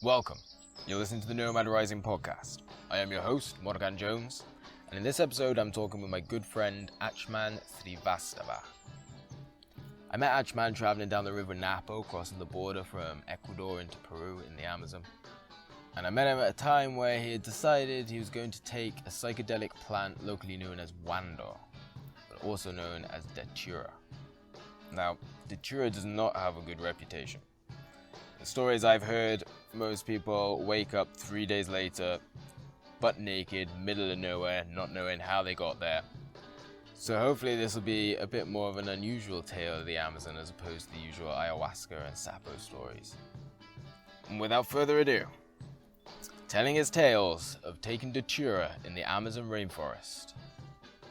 Welcome. You're listening to the Nomad Rising podcast. I am your host, Morgan Jones, and in this episode I'm talking with my good friend Achman Srivastava. I met Achman traveling down the river Napo, crossing the border from Ecuador into Peru in the Amazon. And I met him at a time where he had decided he was going to take a psychedelic plant locally known as Wando, but also known as Datura. Now, Datura does not have a good reputation. The stories I've heard, most people wake up 3 days later, butt naked, middle of nowhere, not knowing how they got there. So hopefully this will be a bit more of an unusual tale of the Amazon as opposed to the usual ayahuasca and sapo stories. And without further ado, telling his tales of taking Datura in the Amazon rainforest,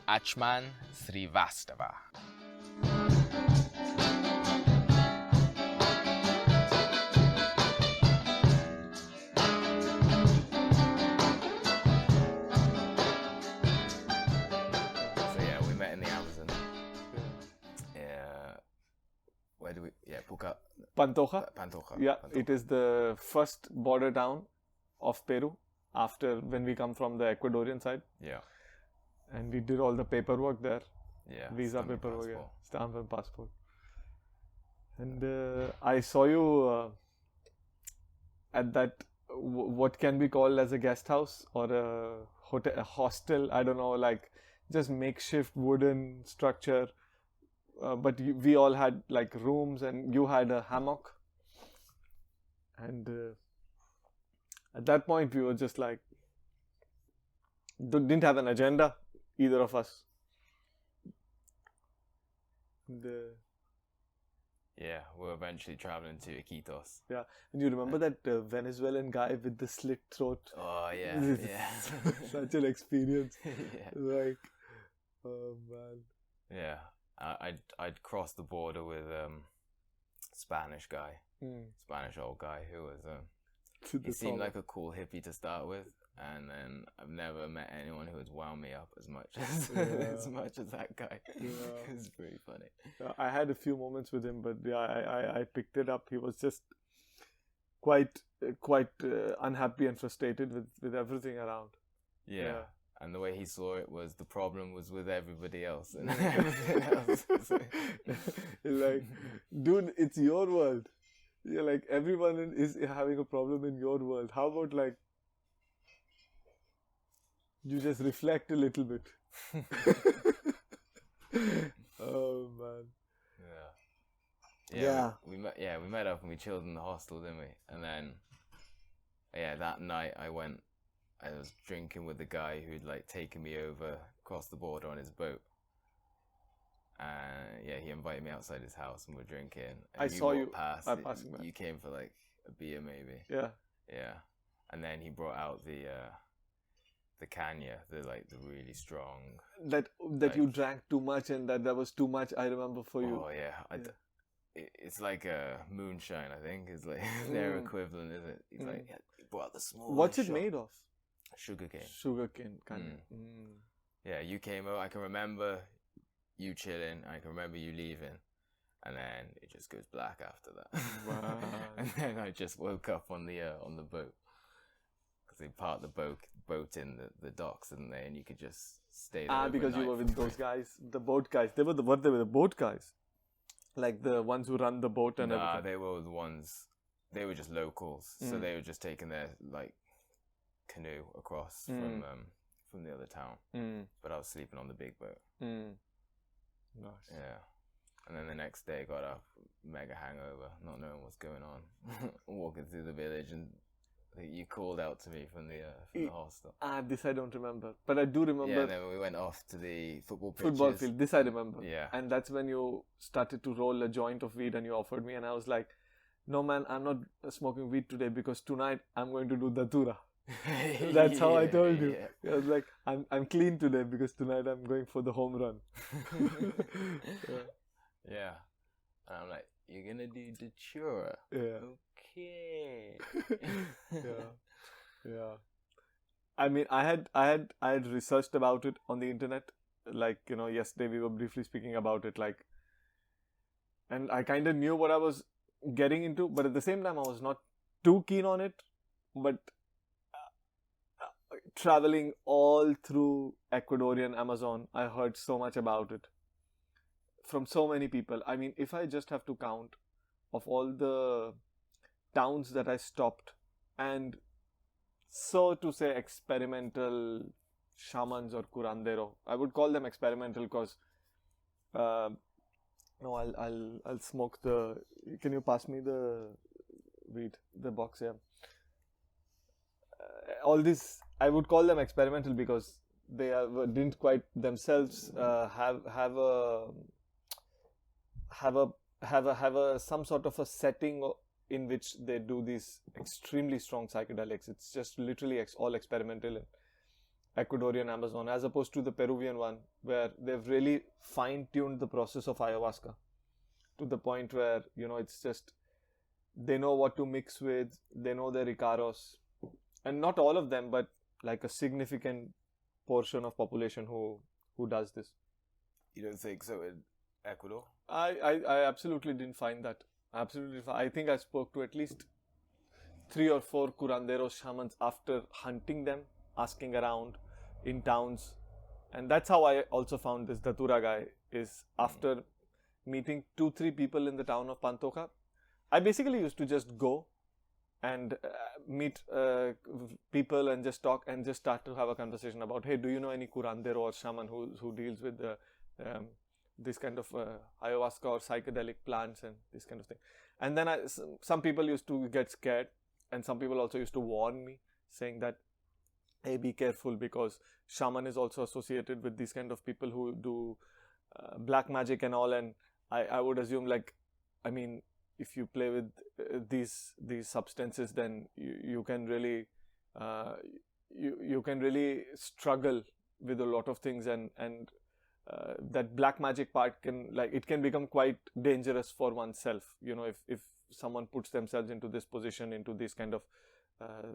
Achman Srivastava. Pantoja. Pantoja. Yeah, it is the first border town of Peru after when we come from the Ecuadorian side. Yeah. And we did all the paperwork there. Yeah. Visa paperwork, yeah. Stamp and passport. And I saw you at that, what can be called as a guest house or a hotel, a hostel, I don't know, like just makeshift wooden structure. But we all had like rooms and you had a hammock. And at that point we were just like, didn't have an agenda, either of us. Yeah, we're eventually traveling to Iquitos. Yeah, and you remember that Venezuelan guy with the slit throat? Oh, yeah, yeah. Such an experience. Yeah. Like, oh man. Yeah. I'd crossed the border with Spanish guy, Spanish old guy who was he seemed like a cool hippie to start with, and then I've never met anyone who has wound me up as much as that guy. Yeah. It's pretty funny. I had a few moments with him, but yeah, I picked it up. He was just quite unhappy and frustrated with everything around. Yeah. And the way he saw it was the problem was with everybody else and everything else. Like, dude, it's your world. Yeah, like everyone is having a problem in your world. How about like you just reflect a little bit? Oh man. Yeah. We met up and we chilled in the hostel, didn't we? And then that night I was drinking with the guy who'd like taken me over across the border on his boat. He invited me outside his house and we're drinking. And I saw you passing by. You came for like a beer maybe. Yeah. Yeah. And then he brought out the Canya, the really strong. That you drank too much and that was too much, I remember for you. Oh yeah. It's like a moonshine, I think. It's like their equivalent, is it? He's like, he brought out the small. What's it made of? Sugarcane, kind of. Yeah, you came over. I can remember you chilling. I can remember you leaving, and then it just goes black after that. Wow. And then I just woke up on the boat because they parked the boat in the docks, didn't they? And you could just stay there. Because you were with those guys, the boat guys. They were the boat guys, like the ones who run the boat and everything. They were the ones. They were just locals, so they were just taking their canoe across from the other town, but I was sleeping on the big boat. Nice. Yeah, and then the next day got up, mega hangover, not knowing what's going on, walking through the village, and you called out to me from the hostel. This I don't remember, but I do remember. Yeah, then we went off to the football field. This I remember. Yeah, and that's when you started to roll a joint of weed, and you offered me, and I was like, "No, man, I'm not smoking weed today because tonight I'm going to do Datura." That's how I told you. Yeah. I was like, I'm clean today because tonight I'm going for the home run. Yeah. And I'm like, you're gonna do Datura? Yeah. Okay. Yeah. I mean, I had researched about it on the internet. Like, yesterday we were briefly speaking about it. Like, and I kind of knew what I was getting into, but at the same time I was not too keen on it. but traveling all through Ecuadorian Amazon, I heard so much about it from so many people. I mean, if I just have to count of all the towns that I stopped and, so to say, experimental shamans or curandero. I would call them experimental because no, I'll smoke the. Can you pass me the weed, the box here? All this, I would call them experimental because they didn't quite themselves have some sort of a setting in which they do these extremely strong psychedelics. It's just literally all experimental in Ecuadorian Amazon, as opposed to the Peruvian one, where they've really fine-tuned the process of ayahuasca to the point where, you know, it's just they know what to mix with, they know their Icaros, and not all of them, but like a significant portion of population who does this. You don't think so in Ecuador? I absolutely didn't find that. Absolutely. I think I spoke to at least 3 or 4 curanderos, shamans after hunting them, asking around in towns. And that's how I also found this Datura guy, is after meeting 2-3 people in the town of Pantoja. I basically used to just go and meet people and just talk and just start to have a conversation about, hey, do you know any curandero or shaman who deals with this kind of ayahuasca or psychedelic plants and this kind of thing. And then some people used to get scared, and some people also used to warn me, saying that, hey, be careful, because shaman is also associated with these kind of people who do black magic and all. And I would assume, like, I mean, if you play with these substances, then you can really you can really struggle with a lot of things, and that black magic part can become quite dangerous for oneself. You know, if someone puts themselves into this position, into these kind of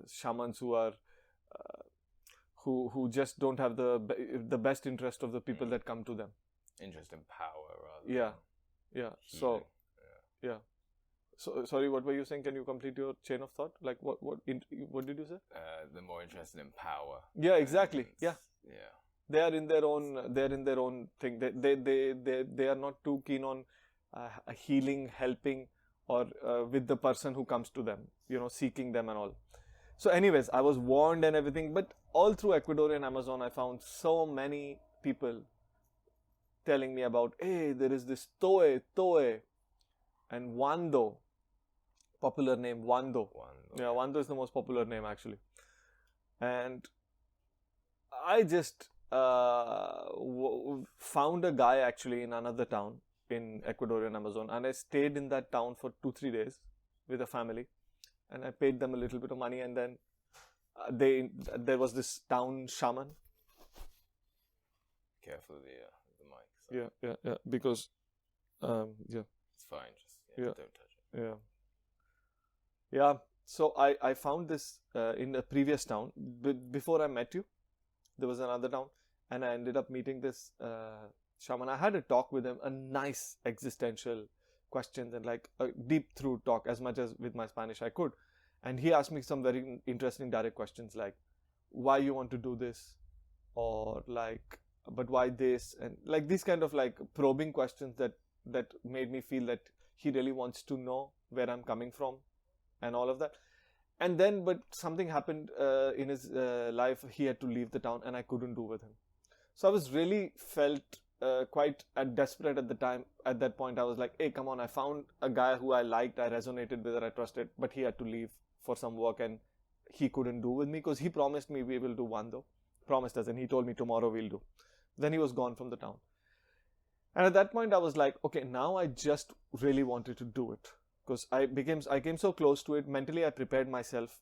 shamans who are who just don't have the best interest of the people that come to them. Interest in power, rather. Yeah. Healing. So, yeah. So, sorry, what were you saying? Can you complete your chain of thought? Like, what did you say? They're more interested in power. Yeah, exactly. Yeah. Yeah. They are in their own thing. They are not too keen on healing, helping, or with the person who comes to them, you know, seeking them and all. So anyways, I was warned and everything, but all through Ecuadorian Amazon, I found so many people telling me about, hey, there is this Toe, and Wando, popular name, Wando. Yeah, Wando is the most popular name, actually. And I just found a guy actually in another town in Ecuadorian Amazon, and I stayed in that town for 2-3 days with a family, and I paid them a little bit of money, and then there was this town shaman. Careful the mic. So. Yeah, because it's fine. Just don't touch it. Yeah. So I found this in a previous town before I met you. There was another town, and I ended up meeting this shaman. I had a talk with him, a nice existential questions and like a deep through talk, as much as with my Spanish I could. And he asked me some very interesting direct questions, like why you want to do this, or like, but why this, and like these kind of like probing questions that made me feel that he really wants to know where I'm coming from and all of that. And then, but something happened in his life. He had to leave the town, and I couldn't do with him. So I was really felt quite desperate at the time. At that point, I was like, hey, come on, I found a guy who I liked, I resonated with, I trusted, but he had to leave for some work, and he couldn't do with me because he promised me we will do one though. Promised us, and he told me tomorrow we'll do. Then he was gone from the town. And at that point, I was like, okay, now I just really wanted to do it. Because I came so close to it. Mentally, I prepared myself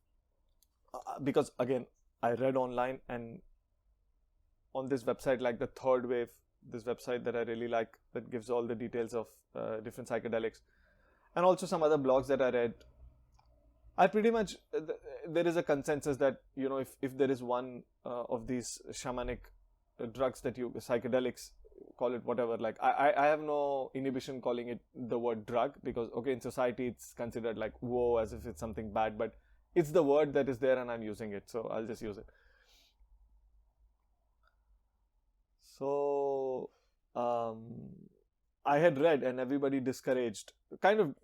because again, I read online, and on this website, like the Third Wave, this website that I really like, that gives all the details of different psychedelics, and also some other blogs that I read. I pretty much, there is a consensus that, you know, if there is one of these shamanic drugs that psychedelics, call it whatever, like I have no inhibition calling it the word drug, because okay, in society it's considered like whoa, as if it's something bad, but it's the word that is there and I'm using it, so I'll just use it. So I had read, and everybody discouraged, kind of,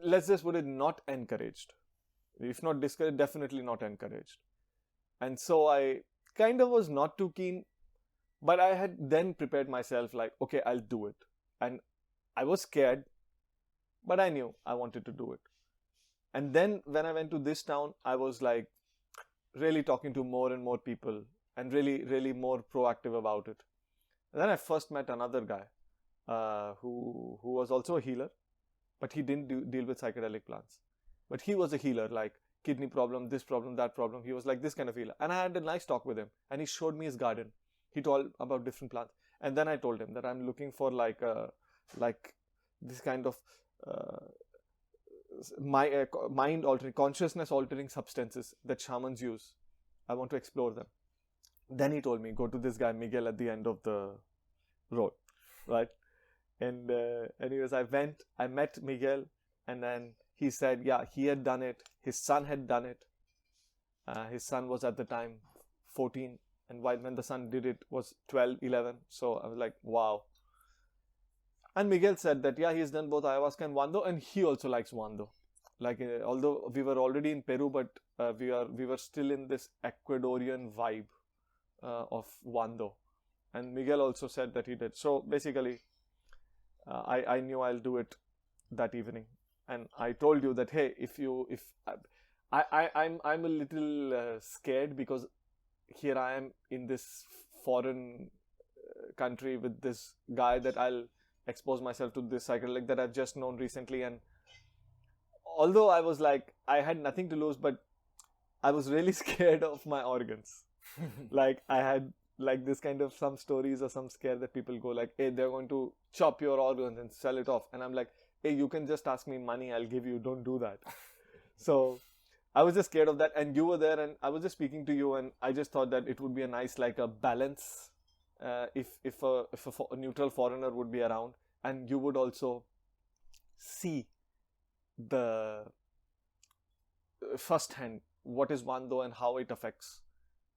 let's just put it, not encouraged. If not discouraged, definitely not encouraged. And so I kind of was not too keen, but I had then prepared myself like, okay, I'll do it. And I was scared, but I knew I wanted to do it. And then when I went to this town, I was like really talking to more and more people and really, really more proactive about it. And then I first met another guy who was also a healer, but he didn't deal with psychedelic plants. But he was a healer, like kidney problem, this problem, that problem. He was like this kind of healer. And I had a nice talk with him, and he showed me his garden. He told about different plants. And then I told him that I'm looking for like this kind of mind-altering, consciousness-altering substances that shamans use. I want to explore them. Then he told me, go to this guy Miguel at the end of the road, right? And anyways, I went, I met Miguel, and then he said, yeah, he had done it. His son had done it. His son was at the time 14, and when the son did it was 12, 11. So I was like, wow. And Miguel said that, yeah, he's done both ayahuasca and Wando, and he also likes Wando. Like, although we were already in Peru, but we were still in this Ecuadorian vibe of Wando. And Miguel also said that he did. So basically, I knew I'll do it that evening. And I told you that, hey, I'm a little scared because here I am in this foreign country with this guy that I'll expose myself to this psychedelic that I've just known recently. And although I was like, I had nothing to lose, but I was really scared of my organs. Like I had like this kind of some stories or some scare that people go like, hey, they're going to chop your organs and sell it off. And I'm like, hey, you can just ask me money, I'll give you, don't do that. So I was just scared of that. And you were there and I was just speaking to you, and I just thought that it would be a nice, like a balance if a neutral foreigner would be around, and you would also see the firsthand what is Wando and how it affects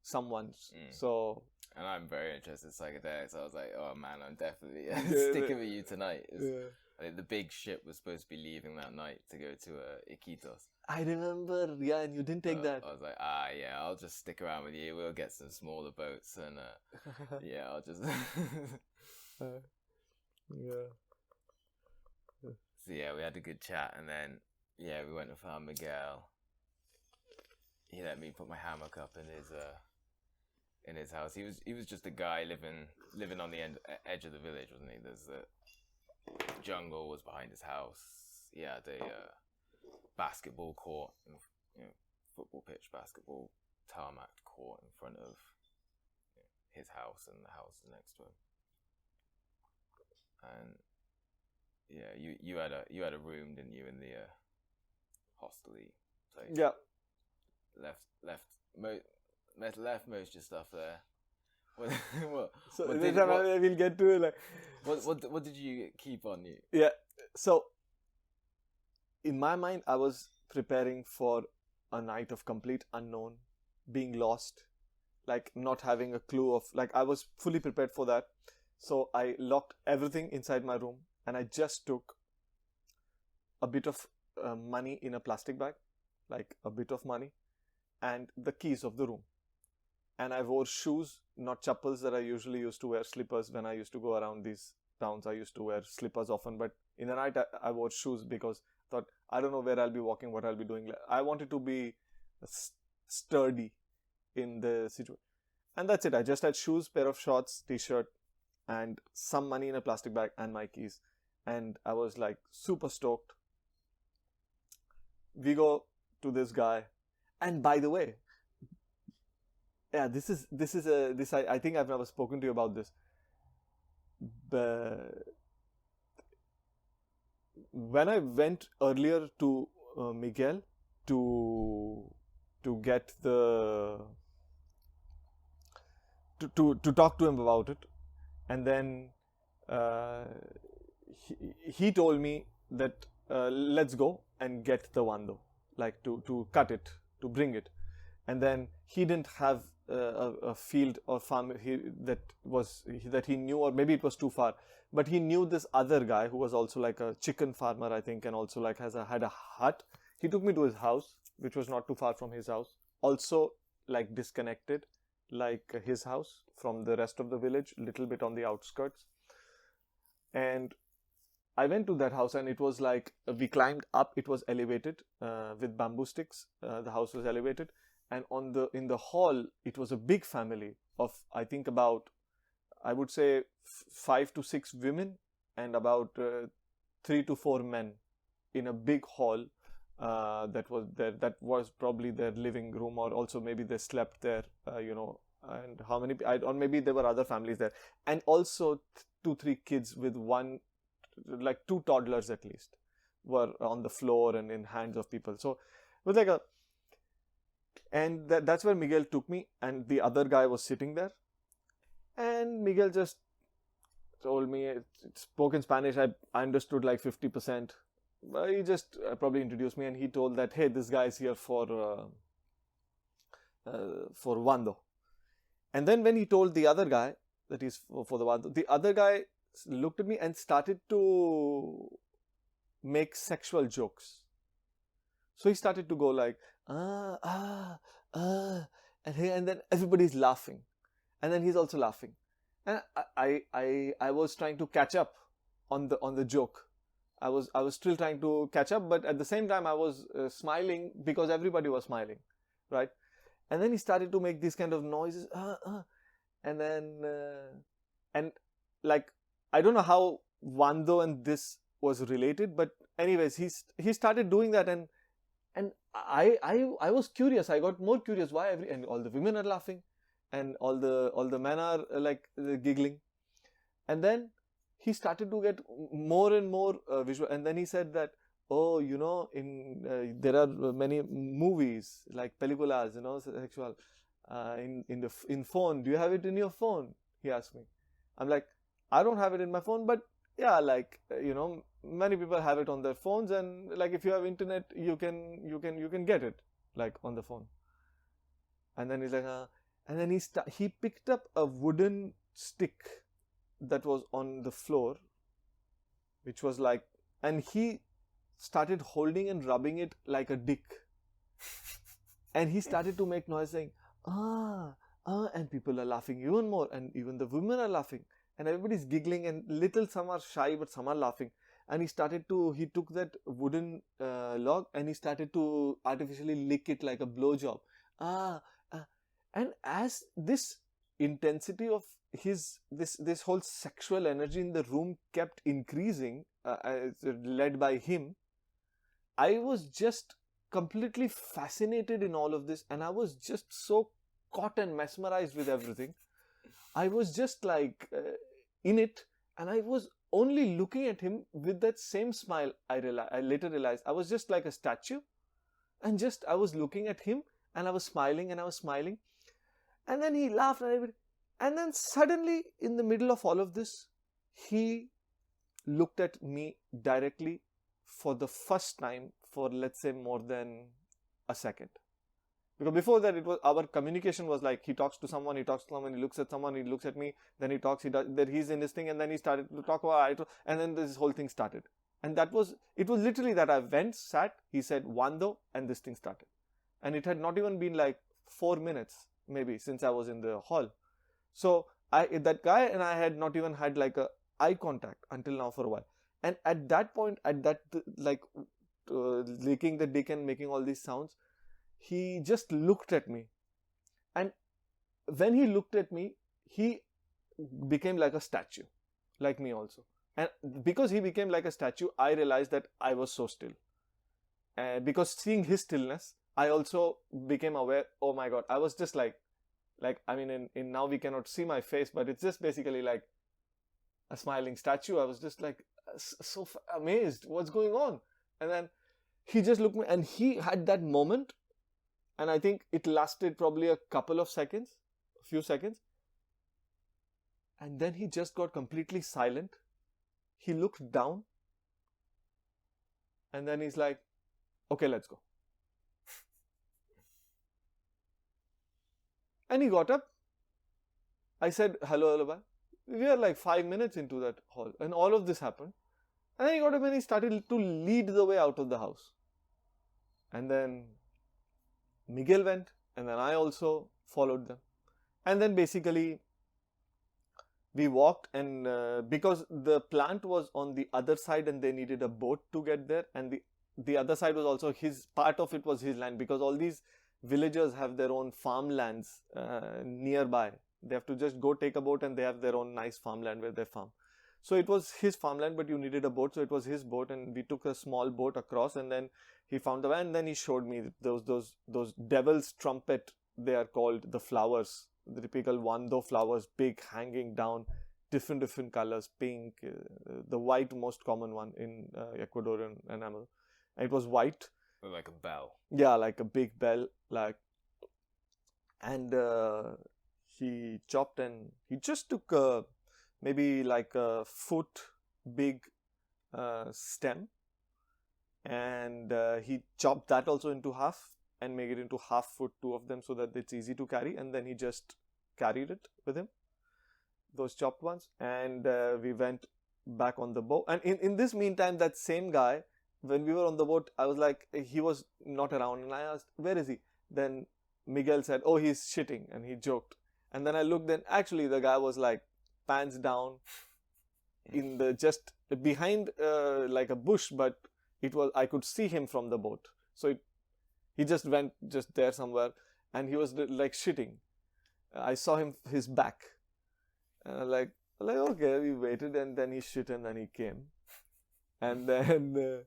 someone's. So, and I'm very interested in psychedelics. I was like, oh man, I'm definitely sticking with you tonight. I think the big ship was supposed to be leaving that night to go to Iquitos. I remember, yeah, and you didn't take that. I was like, yeah, I'll just stick around with you. We'll get some smaller boats, and yeah, I'll just. Yeah. So yeah, we had a good chat, and then yeah, we went and found Miguel. He let me put my hammock up in his house. He was just a guy living on the edge of the village, wasn't he? There's the jungle was behind his house. He had a basketball court, football pitch, basketball tarmac court in front of his house and the house next to him. And yeah, you had a room, didn't you, in the hostel-y place? Yeah. Left most of your stuff there. What We'll get to it. Like, what did you keep on you? Yeah. So in my mind, I was preparing for a night of complete unknown, being lost, like not having a clue of, like I was fully prepared for that. So I locked everything inside my room, and I just took a bit of money in a plastic bag, like a bit of money, and the keys of the room. And I wore shoes, not chappals that I usually used to wear, slippers. When I used to go around these towns, I used to wear slippers often. But in the night, I wore shoes because I thought, I don't know where I'll be walking, what I'll be doing. I wanted to be sturdy in the situation. And that's it. I just had shoes, pair of shorts, t-shirt, and some money in a plastic bag and my keys. And I was like super stoked. We go to this guy. And by the way, yeah, I think I've never spoken to you about this. When I went earlier to Miguel to get to talk to him about it, and then he told me that let's go and get the Wando, like to cut it to bring it. And then he didn't have a field or farm that he knew, or maybe it was too far. But he knew this other guy who was also like a chicken farmer, I think, and also like had a hut. He took me to his house, which was not too far from his house. Also like disconnected, like his house from the rest of the village, little bit on the outskirts. And I went to that house, and it was like we climbed up. It was elevated with bamboo sticks. The house was elevated, and in the hall, it was a big family of, I think, about, I would say 5 to 6 women and about 3 to 4 men in a big hall. That was probably their living room, or also maybe they slept there. And how many? Or maybe there were other families there, and also 2-3 kids with one, like 2 toddlers at least, were on the floor and in hands of people. So it was like and that's where Miguel took me, and the other guy was sitting there, and Miguel just told me, it spoke in Spanish. I understood like 50%. But he just probably introduced me, and he told that, hey, this guy is here for Wando. And then when he told the other guy that he's for the Wando, the other guy looked at me and started to make sexual jokes. So he started to go like, and then everybody's laughing, and then he's also laughing, and I was trying to catch up on the joke. I was still trying to catch up, but at the same time I was smiling because everybody was smiling, right? And then he started to make these kind of noises, and then and like, I don't know how Wando and this was related, but anyways, he started doing that, and I was curious. I got more curious why and all the women are laughing, and all the men are like giggling, and then he started to get more and more visual. And then he said that, oh, there are many movies like películas, sexual, in phone. Do you have it in your phone? He asked me. I'm like, I don't have it in my phone, but yeah, like, many people have it on their phones, and like if you have internet, you can get it like on the phone. And then he's like, and then he picked up a wooden stick that was on the floor, which was like, and he started holding and rubbing it like a dick. And he started to make noise saying, and people are laughing even more, and even the women are laughing, and everybody's giggling, and some are shy, but some are laughing. And he took that wooden log, and he started to artificially lick it like a blowjob. And as this intensity of this whole sexual energy in the room kept increasing, led by him, I was just completely fascinated in all of this, and I was just so caught and mesmerized with everything. I was just like in it, and I was only looking at him with that same smile. I later realized I was just like a statue, and just I was looking at him, and I was smiling, and then he laughed, and then suddenly in the middle of all of this, he looked at me directly for the first time for, let's say, more than a second. Because before that, our communication was like, he talks to someone, he looks at someone, he looks at me, then he talks, he's in this thing, and then he started to talk about it, and then this whole thing started. And it was literally that I went, sat, he said, Wando, and this thing started. And it had not even been like 4 minutes, maybe, since I was in the hall. So that guy and I had not even had like a eye contact until now for a while. And at that point, licking the dick and making all these sounds, he just looked at me. And when he looked at me, he became like a statue, like me also. And because he became like a statue, I realized that I was so still. Because seeing his stillness, I also became aware, oh my God, I was just like I mean, in now we cannot see my face, but it's just basically like a smiling statue. I was just like so amazed, what's going on? And then he just looked at me, and he had that moment, and I think it lasted probably a few seconds. And then he just got completely silent. He looked down, and then he's like, okay, let's go. And he got up. I said, hello, hello, bye. We are like 5 minutes into that hall, and all of this happened. And then he got up and he started to lead the way out of the house. And then Miguel went, and then I also followed them. And then basically we walked, and because the plant was on the other side and they needed a boat to get there, and the other side was also his, part of it was his land, because all these villagers have their own farmlands nearby. They have to just go take a boat and they have their own nice farmland where they farm. So it was his farmland, but you needed a boat, so it was his boat, and we took a small boat across, and then he found the way, and then he showed me those devil's trumpet, they are called, the flowers, the typical wando flowers, big, hanging down, different colors, pink, the white most common one in Ecuadorian enamel. And it was white. Like a bell. Yeah, like a big bell, like, and he chopped, and he just took maybe like a foot big stem, and he chopped that also into half and made it into half foot, two of them, so that it's easy to carry, and then he just carried it with him, those chopped ones, and we went back on the boat. And in this meantime, that same guy, when we were on the boat, I was like, he was not around, and I asked, where is he? Then Miguel said, oh, he's shitting, and he joked. And then I looked, and actually the guy was like pants down in the, just behind like a bush, but it was, I could see him from the boat. So he just went just there somewhere, and he was like shitting. I saw him, his back, and like okay, we waited, and then he shit, and then he came, and then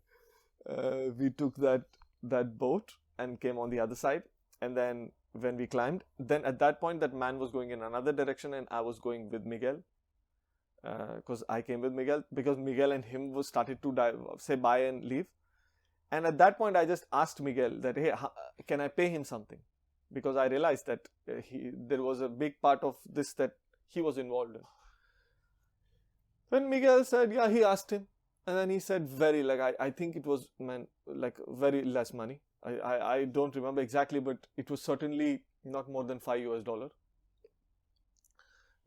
we took that boat and came on the other side. And then when we climbed, then at that point that man was going in another direction, and I was going with Miguel, because I came with Miguel, because Miguel and him was started to say bye and leave. And at that point I just asked Miguel that, hey, can I pay him something, because I realized that there was a big part of this that he was involved in. When Miguel said, yeah, he asked him, and then he said very, like, I think it was, man, like very less money. I don't remember exactly, but it was certainly not more than $5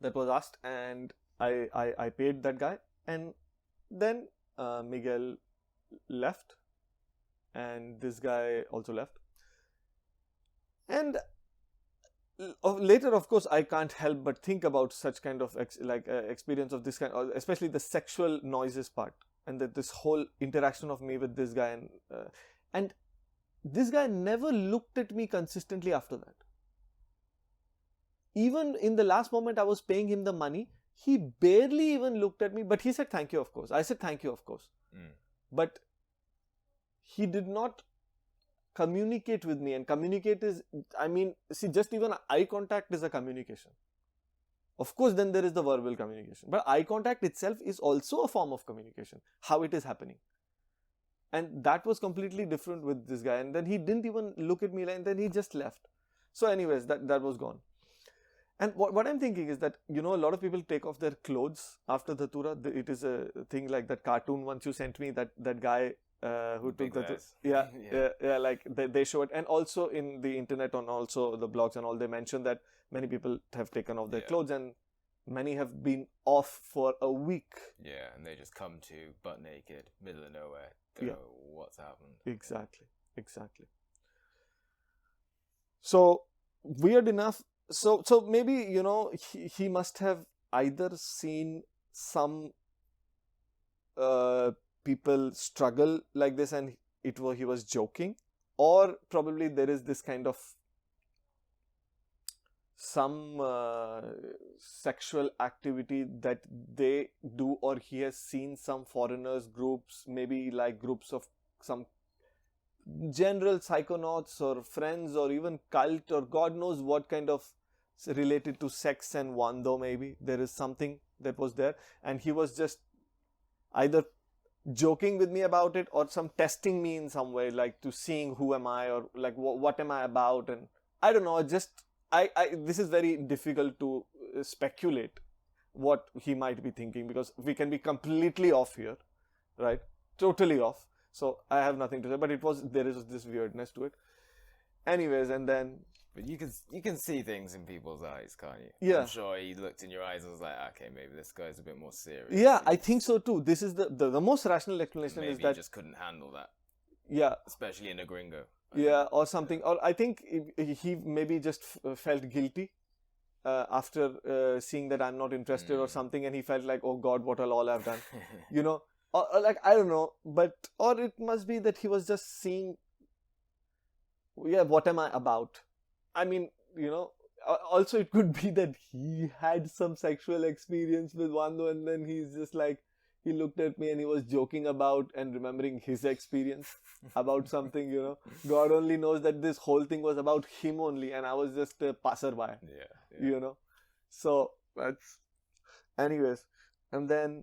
that was asked, and I paid that guy. And then Miguel left, and this guy also left. And later, of course, I can't help but think about such kind of experience of this kind, especially the sexual noises part, and that this whole interaction of me with this guy, and this guy never looked at me consistently after that. Even in the last moment I was paying him the money, he barely even looked at me, but he said thank you, of course. I said thank you, of course. But he did not communicate with me, and communicate is, I mean, see, just even eye contact is a communication. Of course, then there is the verbal communication, but eye contact itself is also a form of communication, how it is happening. And that was completely different with this guy, and then he didn't even look at me, and then he just left. So anyways, that was gone. And what I'm thinking is that, you know, a lot of people take off their clothes after Datura. It is a thing like that cartoon once you sent me, that guy who took the yeah, like they show it, and also in the internet, on also the blogs and all, they mention that many people have taken off their clothes, and many have been off for a week. Yeah, and they just come to butt naked, middle of nowhere. Don't know what's happened. Exactly. So weird enough. So maybe, you know, he must have either seen some people struggle like this, and he was joking, or probably there is this kind of some sexual activity that they do, or he has seen some foreigners groups, maybe like groups of some general psychonauts or friends, or even cult, or God knows what kind of related to sex and wando. Maybe there is something that was there, and he was just either joking with me about it, or some testing me in some way, like to seeing who am I, or like what am I about, and I don't know, just this is very difficult to speculate what he might be thinking, because we can be completely off here, right? Totally off. So I have nothing to say, but there is this weirdness to it. Anyways, and then But you can see things in people's eyes, can't you? Yeah. I'm sure he looked in your eyes and was like, okay, maybe this guy's a bit more serious. Yeah, I think so too. This is the most rational explanation Maybe is that he just couldn't handle that, yeah, especially in a gringo. yeah, or something. Or I think he maybe just felt guilty after seeing that I'm not interested or something, and he felt like, oh God, what all I've done, you know, or like I don't know, but or it must be that he was just seeing, yeah, what am I about? I mean, you know, also it could be that he had some sexual experience with Wando, and then he's just like, he looked at me and he was joking about and remembering his experience about something, you know. God only knows that this whole thing was about him only, and I was just a passerby, you know. So that's, anyways, and then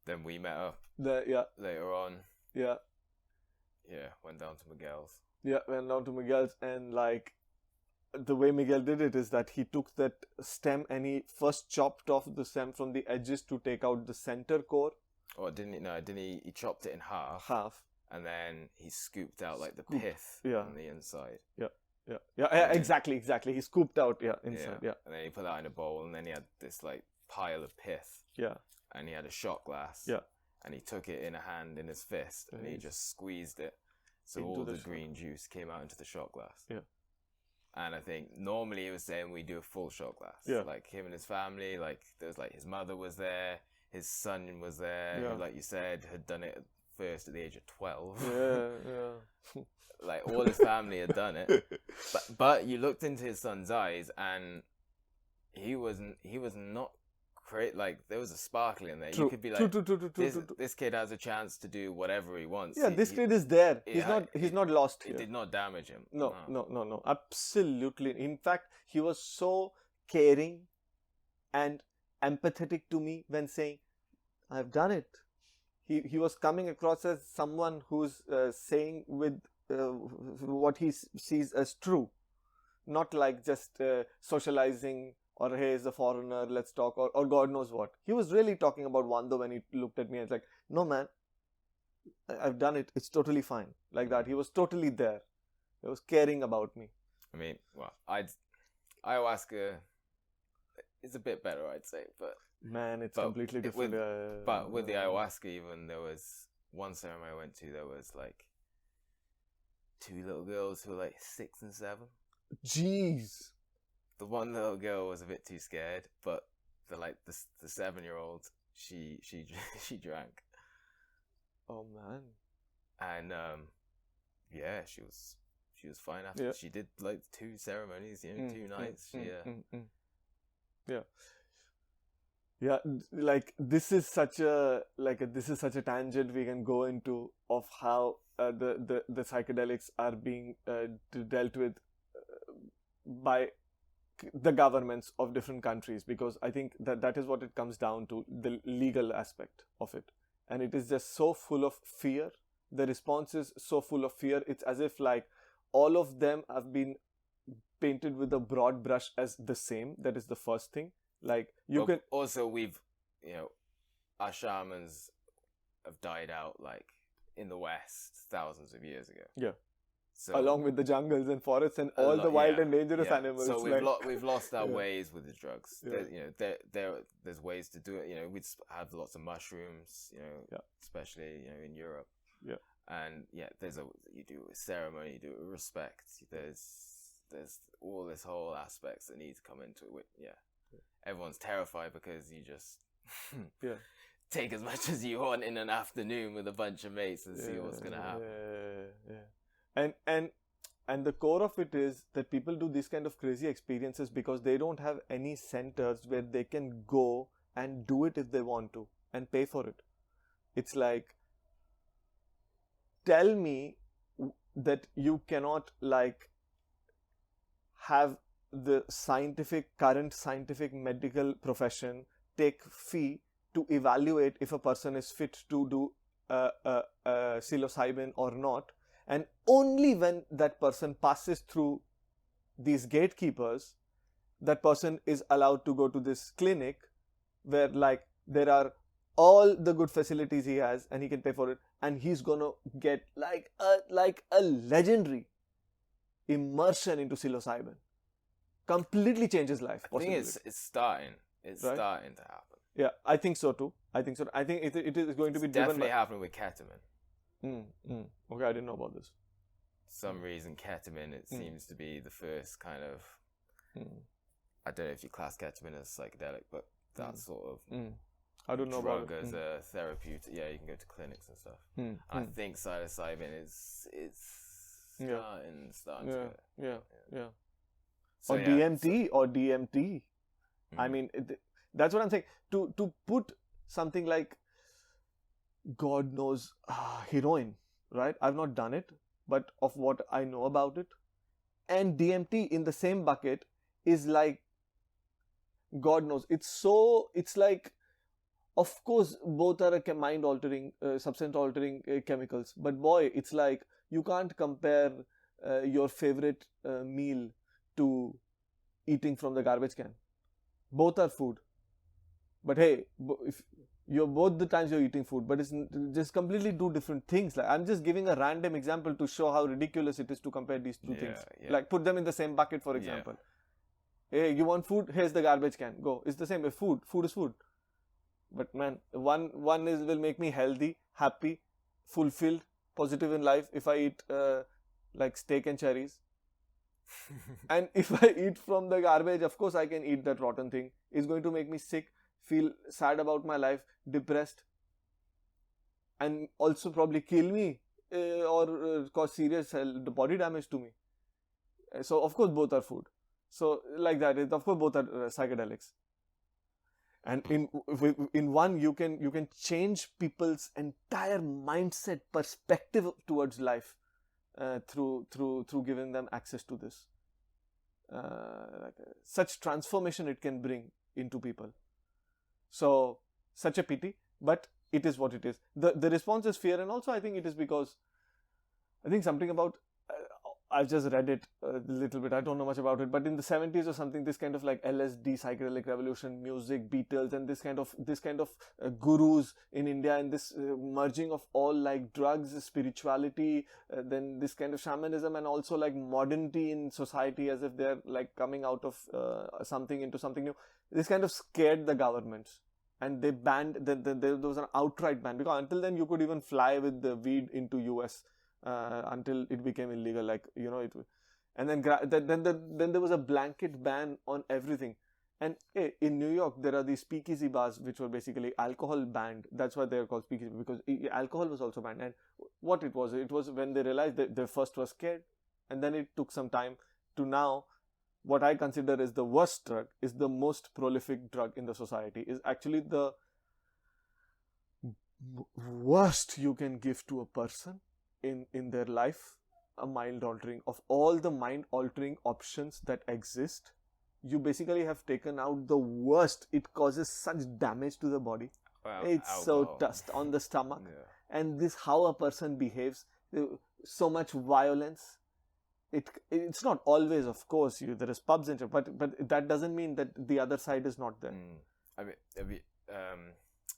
then we met up later on. Yeah, went down to Miguel's. Yeah, went down to Miguel's, and like the way Miguel did it is that he took that stem and he first chopped off the stem from the edges to take out the center core. Oh, didn't he? No, didn't he? He chopped it in half. And then he scooped out like the pith on the inside. Yeah, exactly. He scooped out, inside, And then he put that in a bowl, and then he had this like pile of pith. Yeah. And he had a shot glass. Yeah. And he took it in a hand in his fist, and he just squeezed it, so all the green juice came out into the shot glass. Yeah. And I think normally he was saying we do a full shot glass. Yeah. Like him and his family, like there was like his mother was there, his son was there, who, like you said, had done it first at the age of 12. Yeah. Like all his family had done it. But you looked into his son's eyes and he was not like there was a sparkle in there. True. You could be like, this kid has a chance to do whatever he wants. Yeah, this kid is there. He's not lost here. It did not damage him. No. Absolutely. In fact, he was so caring and empathetic to me when saying, I've done it. He was coming across as someone who's saying with what he sees as true. Not like just socializing, or hey, he's a foreigner, let's talk, or God knows what. He was really talking about Wando when he looked at me and it's like, no man, I've done it, it's totally fine. Like that. He was totally there. He was caring about me. I mean, well, ayahuasca is a bit better, I'd say, but man, it's completely different. But with the ayahuasca, even there was one ceremony I went to, there was like 2 little girls who were like 6 and 7. Jeez. The one little girl was a bit too scared, but the 7-year-old, she drank. Oh man. And she was fine after. She did like 2 ceremonies, 2 nights. Yeah, like this is such a tangent we can go into of how the psychedelics are being dealt with by the governments of different countries, because I think that is what it comes down to, the legal aspect of it. And it is just so full of fear. The response is so full of fear. It's as if like all of them have been painted with a broad brush as the same. That is the first thing. Like also we've, our shamans have died out like in the West thousands of years ago. Yeah. So, along with the jungles and forests and all the wild and dangerous animals. So we've lost our ways with the drugs. Yeah. There's ways to do it. We have lots of mushrooms. Especially in Europe. Yeah. And you do a ceremony, you do it with respect. There's all this whole aspects that need to come into it. Everyone's terrified because you just take as much as you want in an afternoon with a bunch of mates and see what's gonna happen. And the core of it is that people do these kind of crazy experiences because they don't have any centers where they can go and do it if they want to and pay for it. It's like, tell me that you cannot like have the current scientific medical profession take fee to evaluate if a person is fit to do psilocybin or not. And only when that person passes through these gatekeepers, that person is allowed to go to this clinic where like there are all the good facilities he has, and he can pay for it, and he's gonna get like a legendary immersion into psilocybin. Completely changes life. I think it's starting. It's Right? starting to happen. Yeah, I think so too. I think it is going to be driven Definitely by. happening with ketamine. Okay, I didn't know about this. Some reason ketamine, it seems to be the first kind of, I don't know if you class ketamine as psychedelic, but that sort of I don't know drug about it. as a therapeutic. Yeah, you can go to clinics and stuff. And I think psilocybin is starting to get. Yeah. So, Or DMT. I mean, that's what I'm saying. To put something like, God knows, heroin, right? I've not done it, but of what I know about it, and DMT in the same bucket is like, God knows. It's like, of course, both are mind altering, substance altering chemicals, but boy, it's like you can't compare your favorite meal to eating from the garbage can. Both are food, but hey, if you're both the times you're eating food, but it's just completely two different things. Like, I'm just giving a random example to show how ridiculous it is to compare these two things. Like, put them in the same bucket, for example. Hey, you want food? Here's the garbage can. Go. It's the same. Food is food. But man, one will make me healthy, happy, fulfilled, positive in life if I eat like steak and cherries. And if I eat from the garbage, of course I can eat that rotten thing. It's going to make me sick, feel sad about my life, depressed, and also probably kill me or cause serious body damage to me. So of course both are food. So like that, of course both are psychedelics. And in one you can change people's entire mindset, perspective towards life through giving them access to this. Such transformation it can bring into people. So such a pity, but it is what it is. The response is fear, and also I think it is because I think something about I've just read it a little bit. I don't know much about it, but in the 70s or something, this kind of like LSD, psychedelic revolution, music, Beatles, and this kind of gurus in India, and this merging of all like drugs, spirituality, then this kind of shamanism, and also like modernity in society, as if they're like coming out of something into something new. This kind of scared the governments, and they banned. There was an outright ban, because until then you could even fly with the weed into US. Until it became illegal, like and then then there was a blanket ban on everything. And in New York there are these speakeasy bars which were basically alcohol banned. That's why they're called speakeasy, because alcohol was also banned. And what it was when they realized that they first were scared, and then it took some time to now what I consider is the worst drug, is the most prolific drug in the society, is actually the worst you can give to a person in their life. A mind altering, of all the mind altering options that exist, you basically have taken out the worst. It causes such damage to the body. It's alcohol. so dust on the stomach, and this how a person behaves, so much violence. It's not always, of course, there is pubs and stuff, but that doesn't mean that the other side is not there. I mean, have you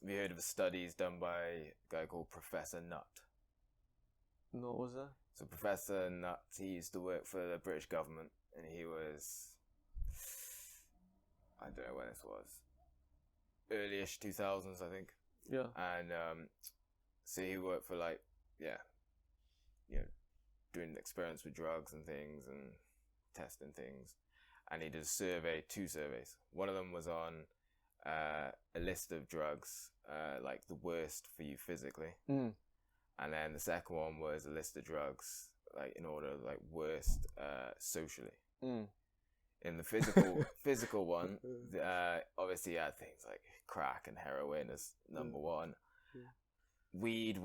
heard of the studies done by a guy called Professor Nutt? No, was that? So Professor Nutt, he used to work for the British government, and he was, I don't know when this was, early-ish 2000s, I think. Yeah. And so he worked for doing experiments with drugs and things and testing things. And he did two surveys. One of them was on a list of drugs, like the worst for you physically. And then the second one was a list of drugs, like in order, like worst socially. In the physical one, obviously you had things like crack and heroin as number one. Weed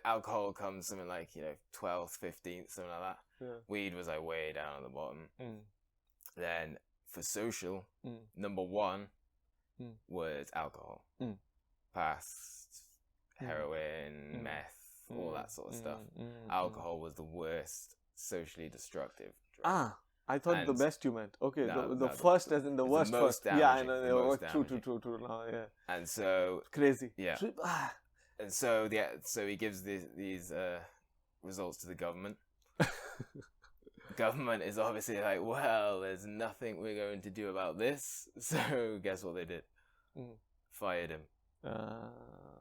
alcohol comes something like 12th, 15th, something like that. Weed was like way down at the bottom. Then for social, number one was alcohol. Past heroin, meth, all that sort of stuff. Alcohol was the worst socially destructive drug. I thought the And- best you meant. Okay, No, the no, first as in the the worst most first. Yeah, I damaging, know. the Yeah, most true. damaging. No, yeah, And so crazy. Yeah. Ah. And so so he gives these results to the government. Government is obviously like, well, there's nothing we're going to do about this. So guess what they did? Mm. Fired him. Uh,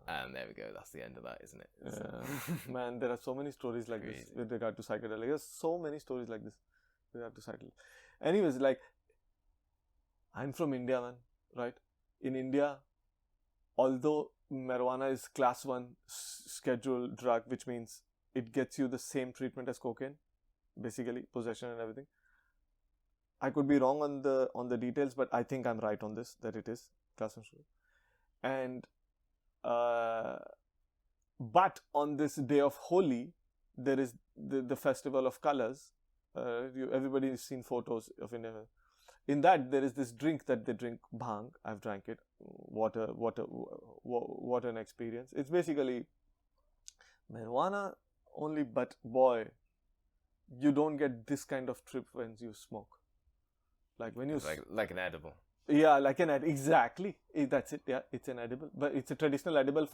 And there we go. That's the end of that, isn't it? Man, there are so many stories like this Crazy. with regard to psychedelics. There's so many stories like this with regard to psychedelics. Anyways, like, I'm from India, man, right? In India, although marijuana is class 1 scheduled drug, which means it gets you the same treatment as cocaine, basically possession and everything. I could be wrong on the details, but I think I'm right on this, that it is class 1 schedule. And but on this day of Holi, there is the festival of colors. Everybody has seen photos of India. In that, there is this drink that they drink, bhang. I've drank it. What an experience! It's basically marijuana only, but boy, you don't get this kind of trip when you smoke. Like when you like an edible. Yeah, like an edible. Exactly. That's it. Yeah, it's an edible, but it's a traditional edible.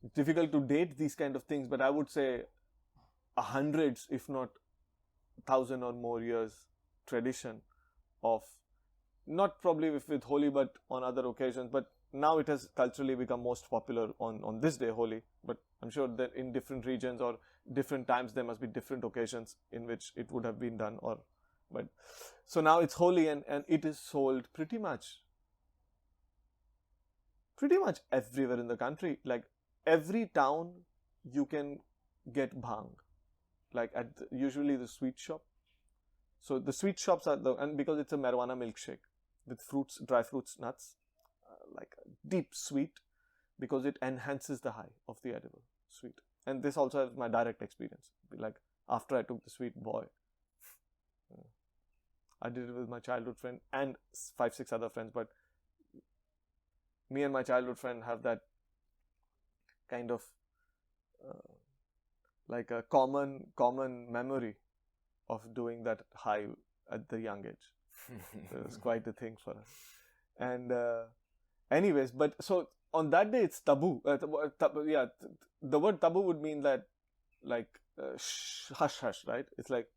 It's difficult to date these kind of things, but I would say hundreds, if not 1,000 or more years tradition of, not probably with Holi, but on other occasions. But now it has culturally become most popular on this day, Holi. But I'm sure that in different regions or different times, there must be different occasions in which it would have been done. But so now it's Holi, and it is sold pretty much everywhere in the country. Like every town, you can get bhang. Like at usually the sweet shop. So the sweet shops are and because it's a marijuana milkshake with fruits, dry fruits, nuts, like deep sweet, because it enhances the high of the edible sweet. And this also has my direct experience. Like after I took the sweet, boy, I did it with my childhood friend and 5-6 other friends, but me and my childhood friend have that kind of like a common memory of doing that high at the young age. It was quite a thing for us. And anyways, but so on that day it's taboo. Yeah, the word taboo would mean that like hush hush, right? It's like,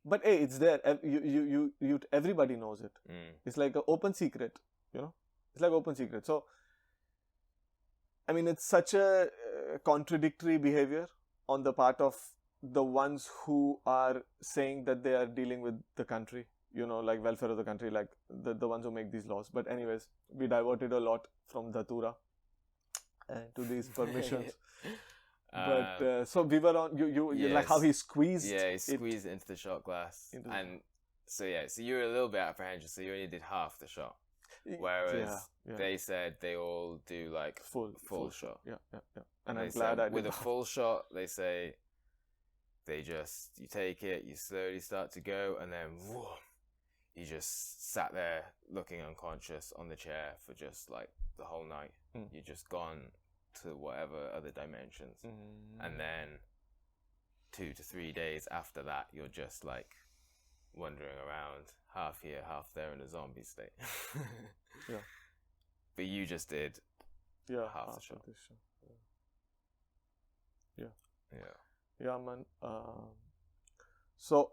but hey, it's there. You everybody knows it. It's like an open secret, you know. It's like open secret. So I mean, it's such a contradictory behavior on the part of the ones who are saying that they are dealing with the country, you know, like welfare of the country, like the ones who make these laws. But anyways, we diverted a lot from Datura to these permissions. But so we were on you yes. like how he squeezed. Yeah, he squeezed it into the shot glass, and so you were a little bit apprehensive. So you only did half the shot, whereas they said they all do like full shot. Yeah. And I'm glad I did with a full shot. They say you take it, you slowly start to go, and then whoa, you just sat there looking unconscious on the chair for just like the whole night. You're just gone to whatever other dimensions, and then 2 to 3 days after that, you're just like wandering around, half here, half there, in a zombie state. Yeah. But you just did half the shot. Yeah, man. So,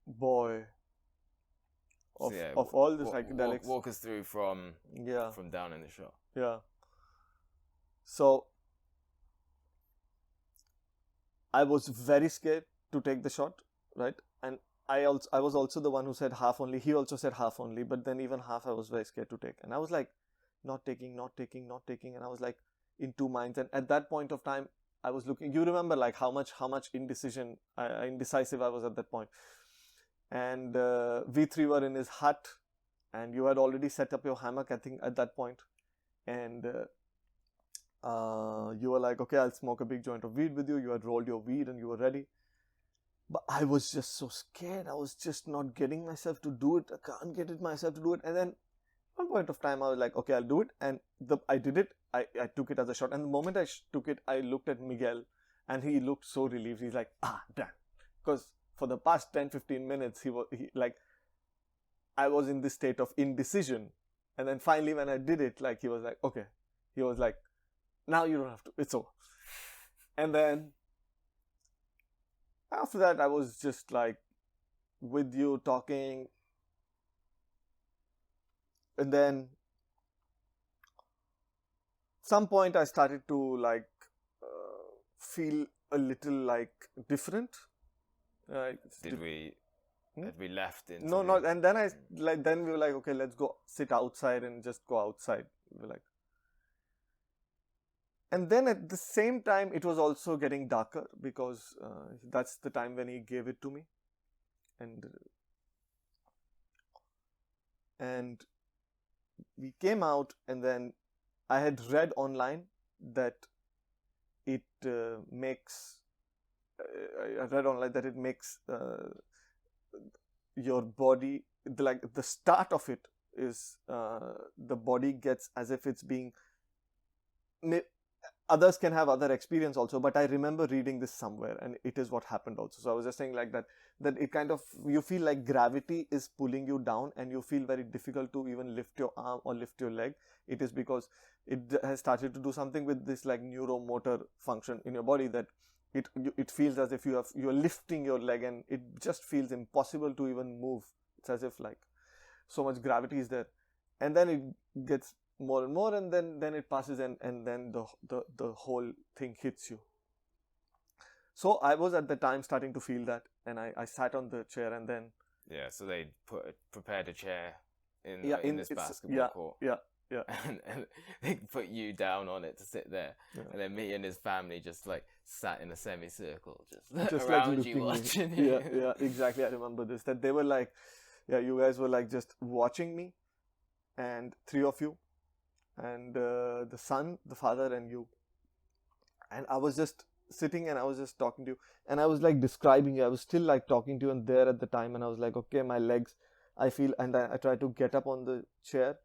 boy, of all the psychedelics, walk us through from down in the shot. Yeah. So, I was very scared to take the shot, right? And I was also the one who said half only. He also said half only, but then even half I was very scared to take. And I was like, not taking. And I was like in two minds. And at that point of time, I was looking, you remember like how much indecisive I was at that point. And we three were in his hut, and you had already set up your hammock, I think, at that point. And you were like, okay, I'll smoke a big joint of weed with you. You had rolled your weed and you were ready. But I was just so scared. I was just not getting myself to do it. I can't get myself to do it. And then at one point of time, I was like, okay, I'll do it. And I did it. I took it as a shot. And the moment I took it, I looked at Miguel And he looked so relieved. He's like, damn. Because for the past 10-15 minutes, I was in this state of indecision. And then finally when I did it, like, he was like, okay. He was like, now you don't have to. It's over. And then after that, I was just like with you talking. And then some point I started to like feel a little like different. Had we left into No, not. And then then we were like, okay, let's go sit outside and just go outside. We were like, and then at the same time, it was also getting darker because that's the time when he gave it to me, and we came out, and then I had read online that it makes. I read online that it makes your body, like the start of it is the body gets as if it's being. Others can have other experience also, but I remember reading this somewhere, and it is what happened also. So I was just saying like that it kind of, you feel like gravity is pulling you down, and you feel very difficult to even lift your arm or lift your leg. It is because it has started to do something with this like neuromotor function in your body, that it feels as if you're lifting your leg, and it just feels impossible to even move. It's as if like so much gravity is there, and then it gets more and more, and then it passes, and then the whole thing hits you. So I was at the time starting to feel that, and I sat on the chair, and then so they prepared a chair in this basketball court. Yeah. And they put you down on it to sit there, and then me and his family just like sat in a semicircle, just around like you watching you. Yeah, exactly. I remember this. That they were like, you guys were like just watching me, and three of you, and the son, the father, and you. And I was just sitting, and I was just talking to you, and I was like describing you. I was still like talking to you, and there at the time, and I was like, okay, my legs, I feel, and I tried to get up on the chair.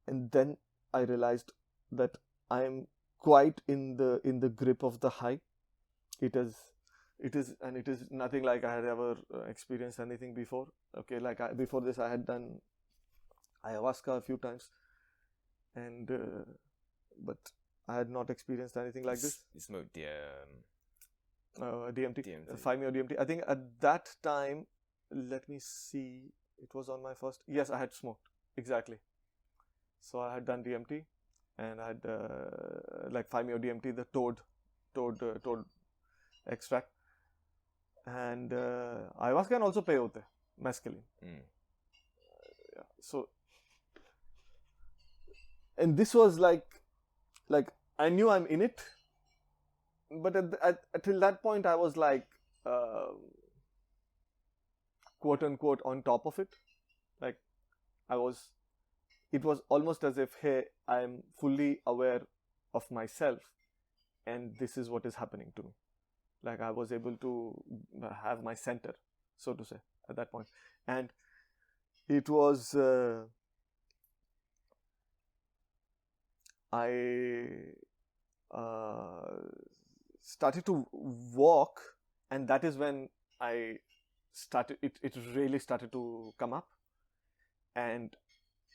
And then I realized that I am quite in the grip of the high. It is nothing like I had ever experienced anything before. Okay, like before this I had done ayahuasca a few times, and but I had not experienced anything like this. You smoked DMT. 5-meo DMT. I think at that time, let me see, it was on my first. Yes, I had smoked, exactly. So I had done DMT, and I had like 5-meo DMT, the toad extract, and ayahuasca can also peyote, mescaline. So, and this was like I knew I'm in it, but till that point I was like quote unquote on top of it, like it was almost as if, hey, I'm fully aware of myself, and this is what is happening to me. Like I was able to have my center, so to say, at that point. And it was, I started to walk, and that is when I started, it really started to come up. And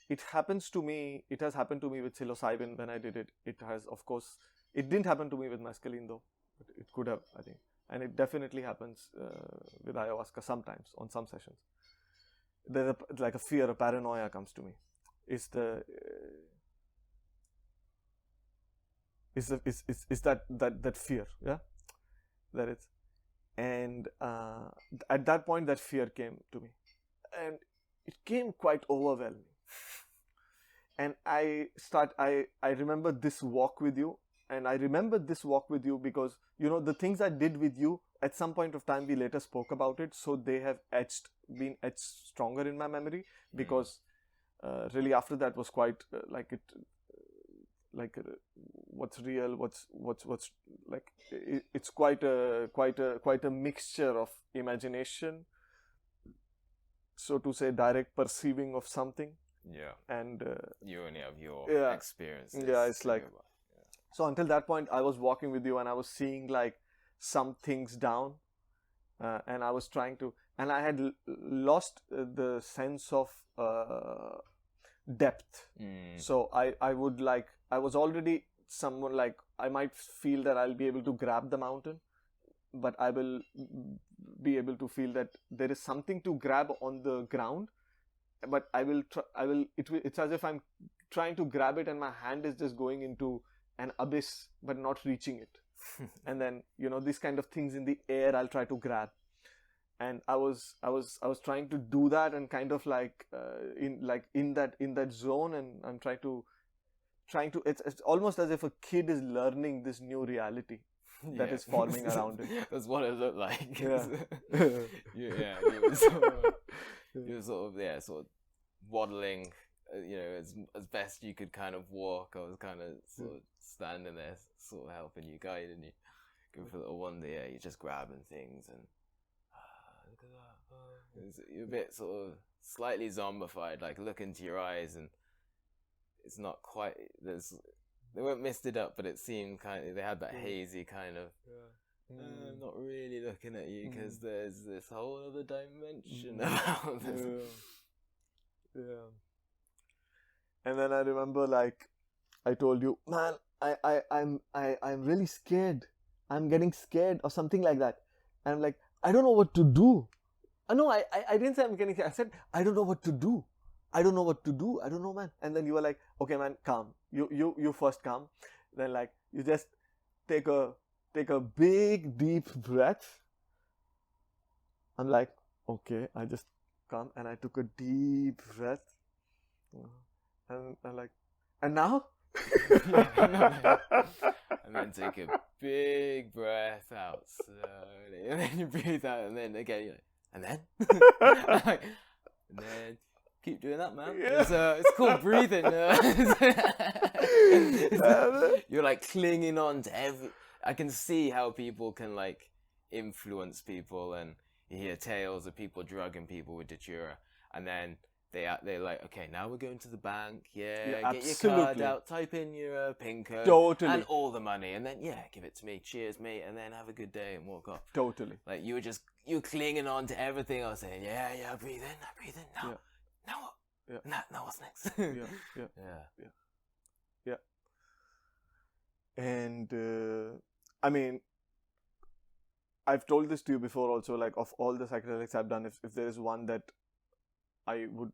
it has happened to me with psilocybin when I did it. It has, of course, it didn't happen to me with mescaline though, but it could have, I think. And it definitely happens with ayahuasca sometimes, on some sessions. There's like a fear, a paranoia comes to me. Is that fear, yeah? That it's, and at that point that fear came to me, and it came quite overwhelming. And I remember this walk with you, and I remember this walk with you because, you know, the things I did with you, at some point of time we later spoke about it, so they have been etched stronger in my memory, because really after that was quite what's real, what's like, it's quite a mixture of imagination, so to say, direct perceiving of something. Yeah. And you only have your experience. Yeah, it's like, so until that point I was walking with you, and I was seeing like some things down, and I was trying to, and I had lost the sense of depth. So I would like, I was already someone like, I might feel that I'll be able to grab the mountain, but I will be able to feel that there is something to grab on the ground, but it's as if I'm trying to grab it and my hand is just going into an abyss but not reaching it. And then, you know, these kind of things in the air I'll try to grab, and I was trying to do that, and kind of like in that zone, and I'm trying to it's almost as if a kid is learning this new reality that is forming around it. That's what it looked like. Yeah. You were sort of waddling, as best you could kind of walk. I was kind of sort of standing there, sort of helping you, guiding you. Good for a little wonder, you're just grabbing things and look at that. You're a bit sort of slightly zombified, like look into your eyes, and it's not quite. They weren't misted up, but it seemed kind of, they had that hazy kind of. I'm not really looking at you because there's this whole other dimension about this. Yeah. And then I remember, like, I told you, man, I'm really scared. I'm getting scared or something like that. And I'm like, I don't know what to do. No, I didn't say I'm getting scared. I said, I don't know what to do. I don't know what to do. I don't know, man. And then you were like, okay, man, calm. You first calm. Then, like, you just take a big deep breath. I'm like, okay, I just calm, and I took a deep breath. And I'm like, and now? And then take a big breath out slowly, and then you breathe out, and then again, you're like, and then? And then keep doing that, man. Yeah. It's called breathing. You're like clinging on to every. I can see how people can like influence people, and you hear tales of people drugging people with Datura, and then they're like, okay, now we're going to the bank. Yeah, get your card out, type in your PIN code, Totally, and all the money, and then give it to me. Cheers, mate, and then have a good day and walk off. Totally. Like you're clinging on to everything. I was saying, yeah, breathe in. Now what? Yeah. Now what's next? Yeah. And I mean, I've told this to you before also, like, of all the psychedelics I've done, if there is one that I would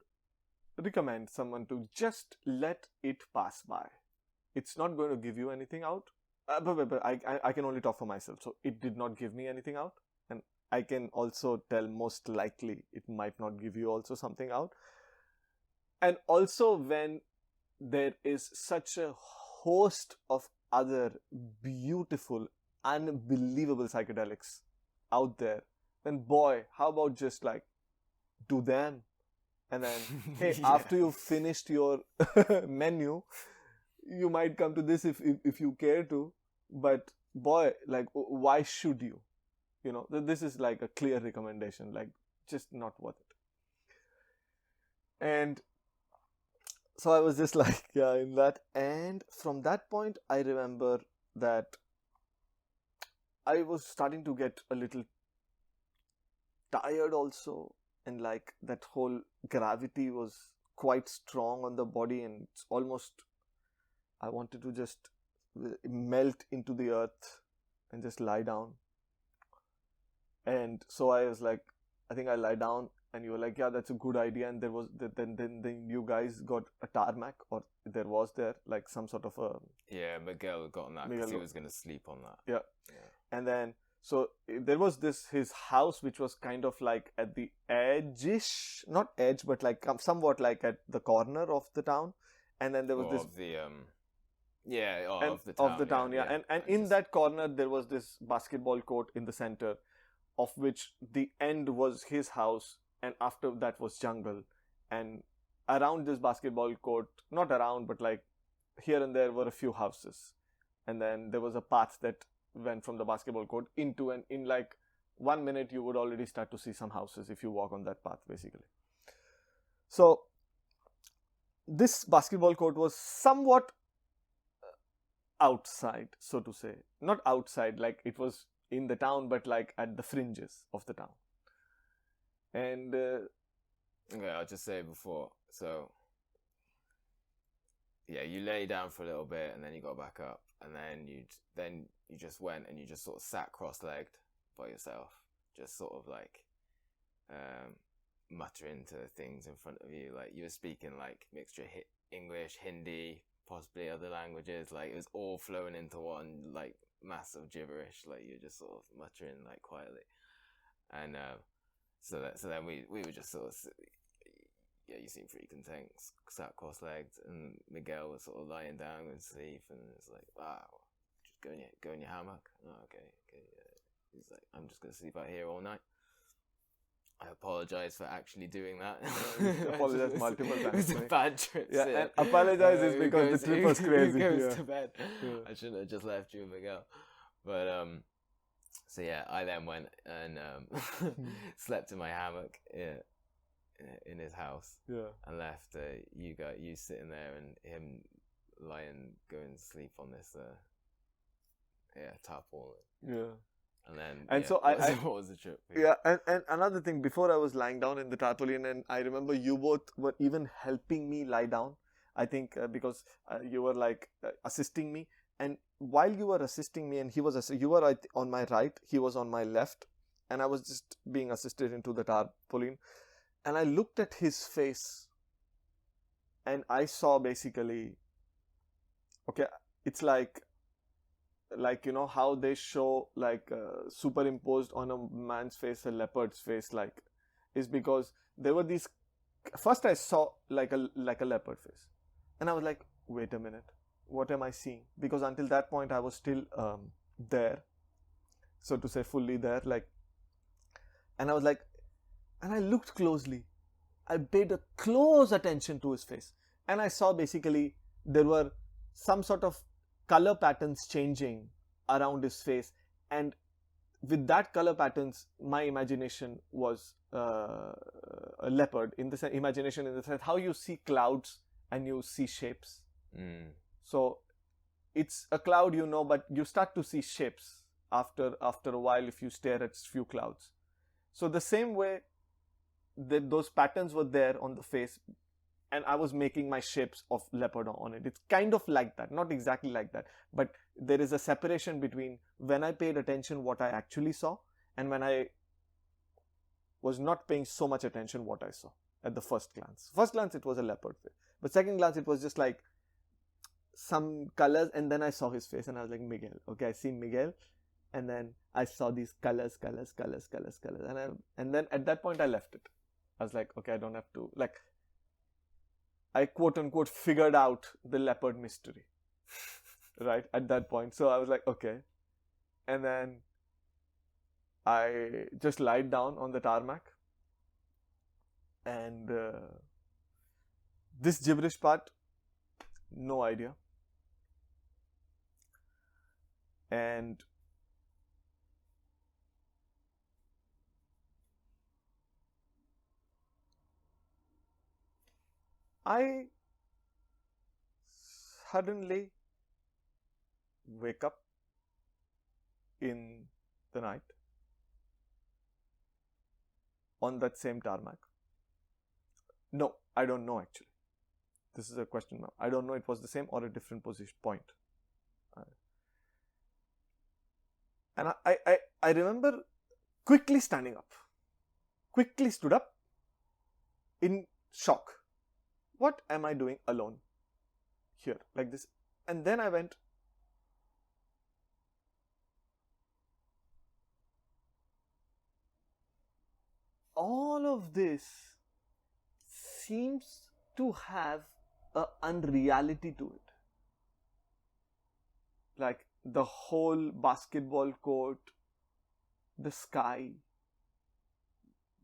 recommend someone to just let it pass by. It's not going to give you anything out. But I can only talk for myself. So it did not give me anything out. And I can also tell most likely it might not give you also something out. And also when there is such a host of other beautiful, unbelievable psychedelics out there, then boy, how about just like do them? And then, hey, after you've finished your menu, you might come to this if you care to. But boy, like, why should you? You know, this is like a clear recommendation, like, just not worth it. And so I was just like, in that. And from that point, I remember that I was starting to get a little tired also. And like that whole gravity was quite strong on the body, and it's almost, I wanted to just melt into the earth and just lie down. And so I was like, I think I lie down, and you were like, yeah, that's a good idea. And there was then you guys got a tarmac, or there was like some sort of a. Yeah, Miguel got on that because he was going to sleep on that. Yeah. And then. So there was his house, which was kind of like at the edge-ish, not edge, but like somewhat like at the corner of the town. And then there was of the town. And in that corner, there was this basketball court in the center, of which the end was his house, and after that was jungle. And around this basketball court, not around, but like here and there were a few houses. And then there was a path that went from the basketball court into, and in like 1 minute you would already start to see some houses if you walk on that path, basically. So this basketball court was somewhat outside, so to say. Not outside, like it was in the town, but like at the fringes of the town. And Okay, I'll just say before. So, yeah, you lay down for a little bit, and then you got back up, and then you just went and you just sort of sat cross-legged by yourself, just sort of like muttering to things in front of you. Like you were speaking like mixture English, Hindi, possibly other languages. Like it was all flowing into one like massive gibberish. Like you're just sort of muttering like quietly, and so then we were just sort of. Yeah, you seem pretty content, sat cross-legged, and Miguel was sort of lying down and sleep, and it's like, wow, just go in your hammock. Oh, okay. Yeah. He's like, I'm just gonna sleep out here all night. I apologize for actually doing that. Apologize multiple times. It was a bad trip. Yeah, and apologize is because the trip was crazy. Who goes to bed? Yeah. I shouldn't have just left you and Miguel. But so yeah, I then went and slept in my hammock. Yeah. In his house, and left you sitting there and him going to sleep on this tarpaulin. Yeah. And then so what was the trip? Yeah, and another thing, before I was lying down in the tarpaulin, and I remember you both were even helping me lie down. I think because you were like assisting me, and while you were assisting me, and you were on my right, he was on my left, and I was just being assisted into the tarpaulin. And I looked at his face and I saw basically, okay, it's like you know how they show like superimposed on a man's face a leopard's face, like, is because there were these. First I saw like a leopard face, and I was like, wait a minute, what am I seeing? Because until that point I was still there, so to say, fully there, like, and I was like. And I looked closely. I paid a close attention to his face. And I saw basically there were some sort of color patterns changing around his face. And with that color patterns, my imagination was a leopard. In the imagination, in the sense how you see clouds and you see shapes. So it's a cloud, you know, but you start to see shapes after a while if you stare at few clouds. So the same way, those patterns were there on the face, and I was making my shapes of leopard on it. It's kind of like that, not exactly like that, but there is a separation between when I paid attention what I actually saw and when I was not paying so much attention what I saw at the first glance. First glance it was a leopard face, but second glance it was just like some colors, and then I saw his face and I was like, Miguel. Okay, I see Miguel. And then I saw these colors, and then at that point I left it. I was like, okay, I don't have to, like, I quote unquote figured out the leopard mystery, right, at that point. So I was like, okay. And then I just lied down on the tarmac, and this gibberish part, no idea. And I suddenly wake up in the night on that same tarmac. No, I don't know actually. This is a question now. I don't know it was the same or a different point. And I remember quickly standing up. Quickly stood up in shock. What am I doing alone here like this? And then I went, all of this seems to have an unreality to it. Like the whole basketball court, the sky,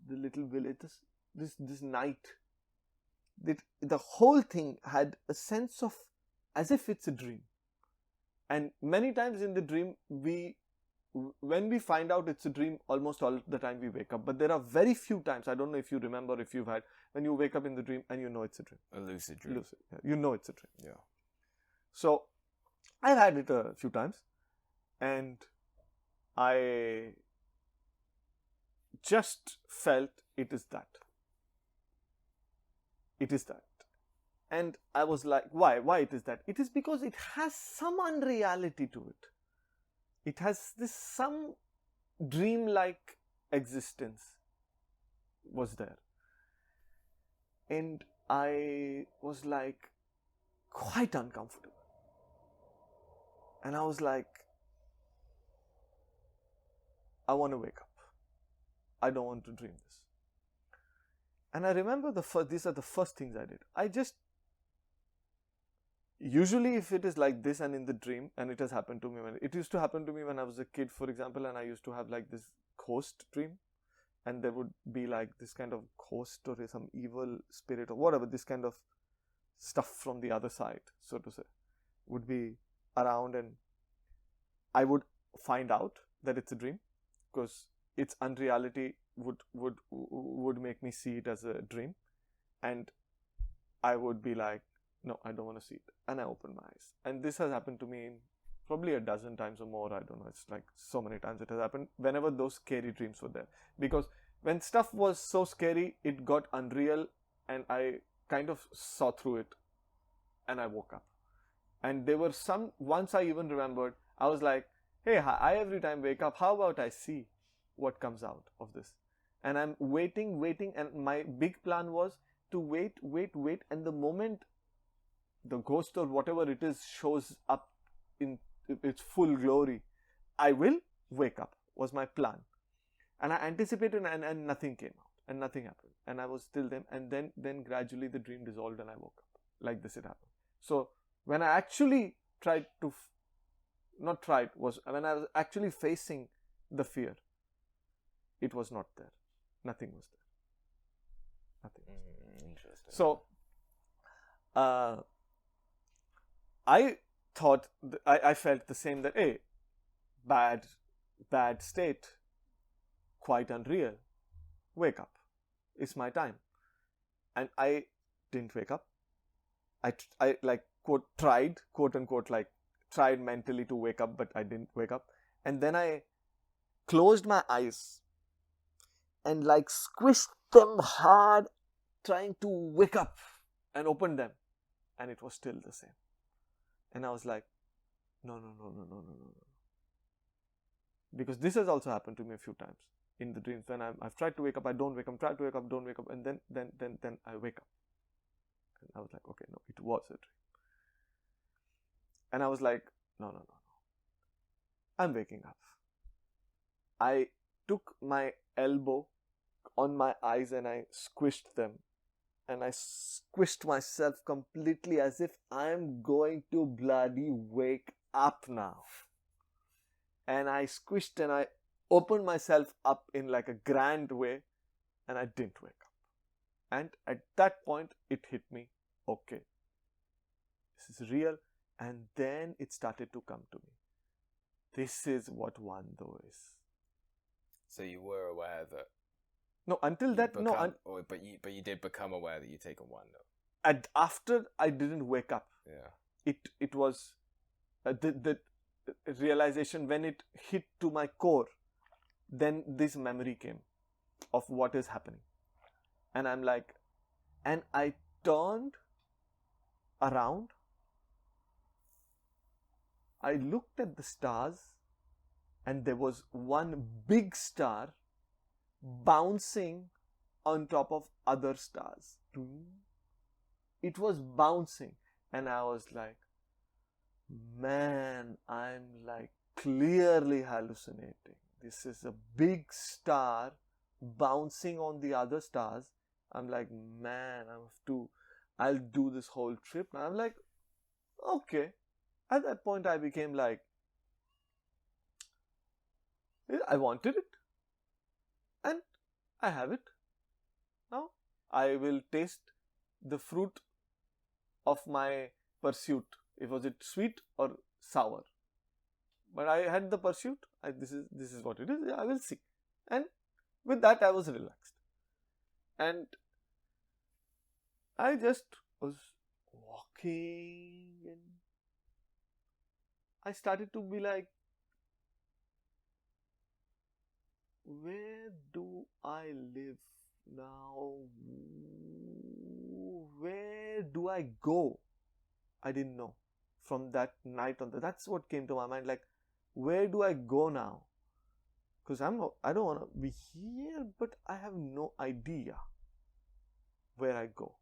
the little village, this night. The whole thing had a sense of as if it's a dream. And many times in the dream, when we find out it's a dream, almost all the time we wake up. But there are very few times, I don't know if you remember, if you've had, when you wake up in the dream and you know it's a dream. A lucid dream. Lucid, yeah. You know it's a dream. Yeah. So I've had it a few times, and I just felt it is that. It is that. And I was like, why? Why it is that? It is because it has some unreality to it. It has this some dreamlike existence was there. And I was like quite uncomfortable. And I was like, I want to wake up. I don't want to dream this. And I remember these are the first things I did. I just, usually if it is like this and in the dream, and it has happened to me, it used to happen to me when I was a kid, for example, and I used to have like this ghost dream. And there would be like this kind of ghost or some evil spirit or whatever, this kind of stuff from the other side, so to say, would be around, and I would find out that it's a dream because its unreality would make me see it as a dream, and I would be like, no, I don't want to see it, and I open my eyes. And this has happened to me probably a dozen times or more. I don't know, it's like so many times it has happened whenever those scary dreams were there, because when stuff was so scary, it got unreal, and I kind of saw through it, and I woke up. And there were once I even remembered, I was like, hey, I every time wake up, how about I see what comes out of this? And I'm waiting, and my big plan was to wait, and the moment the ghost or whatever it is shows up in its full glory, I will wake up, was my plan. And I anticipated, and nothing came out, and nothing happened, and I was still there, and then gradually the dream dissolved, and I woke up. Like this it happened. So when I actually when I was actually facing the fear, it was not there. Nothing was there. Nothing was there. Interesting. So I thought, I felt the same, that, hey, bad state, quite unreal, wake up, it's my time. And I didn't wake up. I like quote unquote, like tried mentally to wake up, but I didn't wake up. And then I closed my eyes and like squished them hard, trying to wake up, and opened them, and it was still the same. And I was like, no. Because this has also happened to me a few times in the dreams. When I've tried to wake up, I don't wake up, try to wake up, don't wake up, and then I wake up. And I was like, okay, no, it was a dream. And I was like, no. I'm waking up. I took my elbow on my eyes and I squished them. And I squished myself completely as if I'm going to bloody wake up now. And I squished and I opened myself up in like a grand way, and I didn't wake up. And at that point, it hit me, okay, this is real. And then it started to come to me. This is what Wando is. So you were aware that. No, until that, but you did become aware that you'd taken Wando. And after I didn't wake up. Yeah. It was the realization when it hit to my core. Then this memory came of what is happening, and I'm like, and I turned around. I looked at the stars, and there was one big star bouncing on top of other stars. It was bouncing, and I was like, man, I'm like clearly hallucinating. This is a big star bouncing on the other stars. I'm like, man, I'll do this whole trip. And I'm like, okay. At that point, I became like, I wanted it, and I have it. Now, I will taste the fruit of my pursuit. Was it sweet or sour? But I had the pursuit. This is what it is. I will see. And with that, I was relaxed. And I just was walking, and I started to be like, where do I live now? Where do I go? I didn't know. From that night on, that's what came to my mind. Like, where do I go now? Because I don't want to be here, but I have no idea where I go.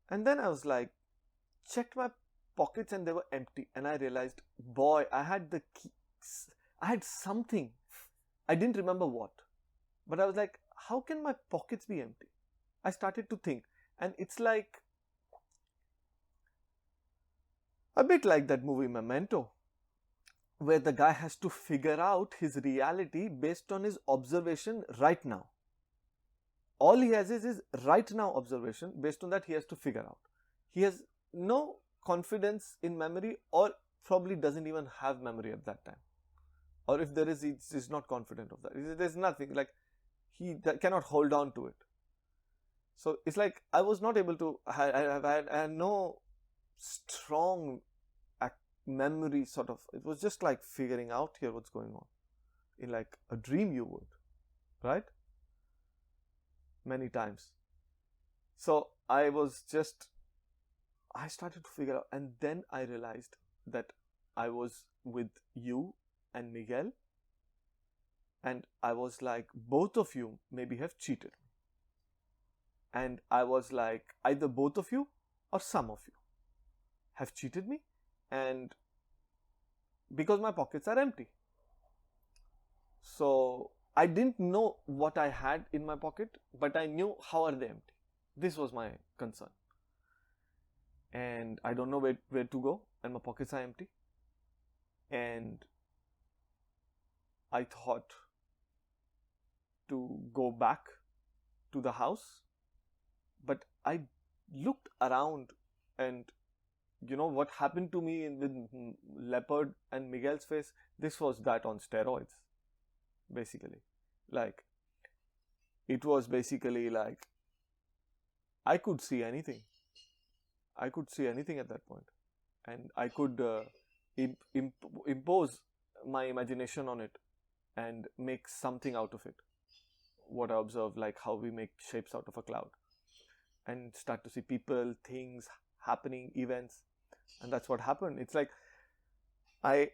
And then I was like, checked my pockets and they were empty. And I realized, boy, I had the keys. I had something. I didn't remember what. But I was like, how can my pockets be empty? I started to think. And it's like, a bit like that movie Memento, where the guy has to figure out his reality based on his observation right now. All he has is his right now observation. Based on that, he has to figure out. He has no confidence in memory, or probably doesn't even have memory at that time. Or if there is, he's not confident of that. There's nothing, like he cannot hold on to it. So it's like I was not able to, I had no strong memory sort of. It was just like figuring out here what's going on. In like a dream you would, right? Many times. So I started to figure out, and then I realized that I was with you and Miguel, and I was like, both of you maybe have cheated me. And I was like, either both of you or some of you have cheated me, and because my pockets are empty. So I didn't know what I had in my pocket, but I knew how are they empty. This was my concern. And I don't know where to go, and my pockets are empty. And I thought to go back to the house, but I looked around, and you know what happened to me with Leopard and Miguel's face? This was that on steroids, basically. Like, it was basically like, I could see anything. I could see anything at that point. And I could impose my imagination on it and make something out of it. What I observed, like how we make shapes out of a cloud. And start to see people, things happening, events. And that's what happened. It's like I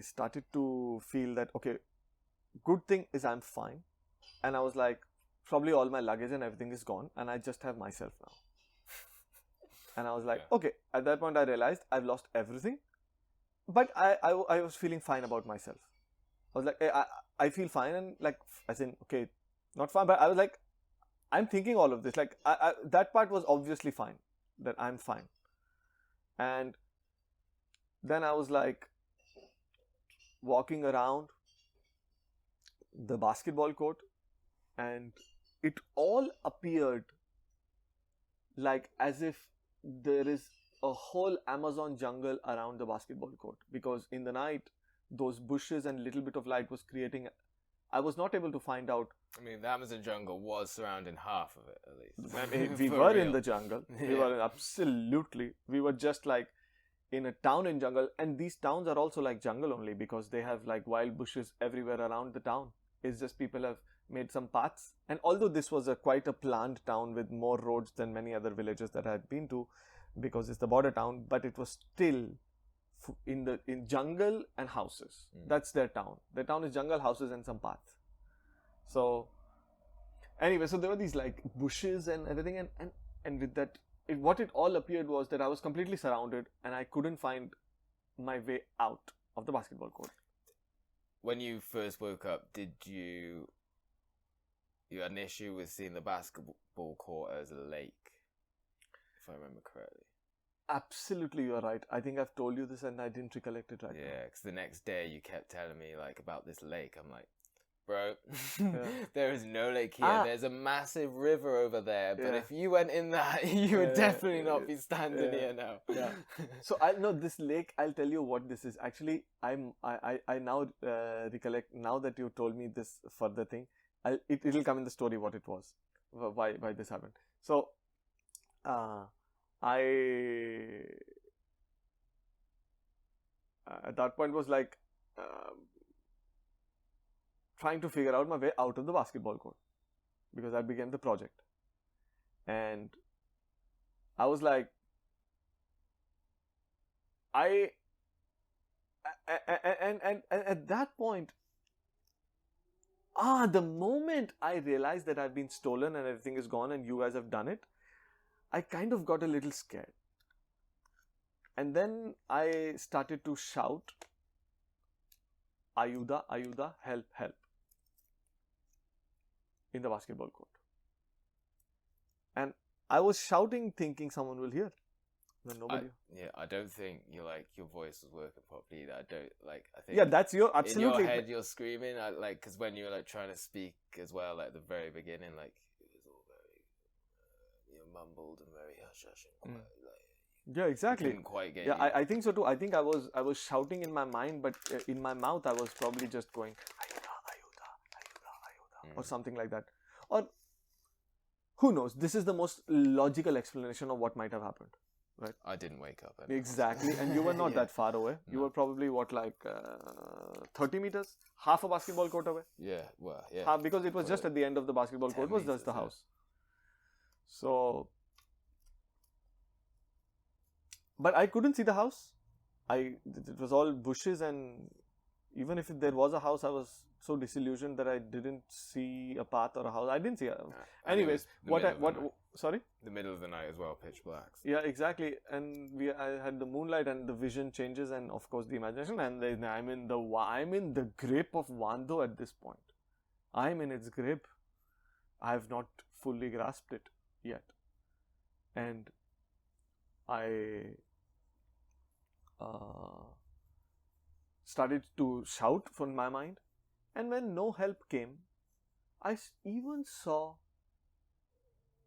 started to feel that, okay, good thing is I'm fine. And I was like, probably all my luggage and everything is gone, and I just have myself now. And I was like, okay, at that point I realized I've lost everything, but I was feeling fine about myself. I was like, hey, I feel fine, and like, as in, okay, not fine, but I was like, I'm thinking all of this. Like, that part was obviously fine, that I'm fine. And then I was like, walking around the basketball court, and it all appeared like as if there is a whole Amazon jungle around the basketball court, because in the night those bushes and little bit of light was creating. I was not able to find out. I mean, the Amazon jungle was surrounding half of it, at least. I mean, we were in the jungle. Yeah. We were absolutely. We were just like in a town in jungle, and these towns are also like jungle only because they have like wild bushes everywhere around the town. It's just people have made some paths. And although this was quite a planned town with more roads than many other villages that I had been to, because it's the border town, but it was still in jungle and houses. That's their town. Their town is jungle, houses, and some paths. So anyway, so there were these like bushes and everything, and with that, what it all appeared was that I was completely surrounded and I couldn't find my way out of the basketball court. When you first woke up, did you had an issue with seeing the basketball court as a lake, if I remember correctly? Absolutely, you are right. I think I've told you this and I didn't recollect it right now. Yeah, because the next day you kept telling me like about this lake. I'm like, bro, there is no lake here. There's a massive river over there. But if you went in that, you would definitely not be standing here now. Yeah. So I know this lake. I'll tell you what this is. Actually, I now recollect, now that you told me this further thing. It'll come in the story what it was, why this happened. So at that point was like trying to figure out my way out of the basketball court, because that became the project. And I was like, and at that point, the moment I realized that I've been stolen and everything is gone and you guys have done it, I kind of got a little scared. And then I started to shout, Ayuda, Ayuda, help, help, in the basketball court. And I was shouting thinking someone will hear. No, nobody. I don't think your voice was working properly. I think. Yeah, that's your absolutely. In your head, you're screaming. Because when you were trying to speak as well, at the very beginning, it was all very, mumbled and very hush hush and quiet. Yeah, exactly. Didn't quite get. Yeah, I think so too. I think I was shouting in my mind, but in my mouth I was probably just going Ayuda, Ayuda, Ayuda, Ayuda, or something like that. Or who knows? This is the most logical explanation of what might have happened. Right. I didn't wake up. Anymore. Exactly, and you were not that far away. You were probably 30 meters, half a basketball court away. Yeah, well, yeah. Because it was just at the end of the basketball court. Was just the house. So, but I couldn't see the house. It was all bushes, and even if there was a house, I was so disillusioned that I didn't see a path or a house. I didn't see a. Anyways, sorry? The middle of the night as well, pitch black. Yeah, exactly. And I had the moonlight, and the vision changes, and of course the imagination. And then I'm in the grip of Vando at this point. I'm in its grip. I have not fully grasped it yet, and I started to shout from my mind. And when no help came, I even saw.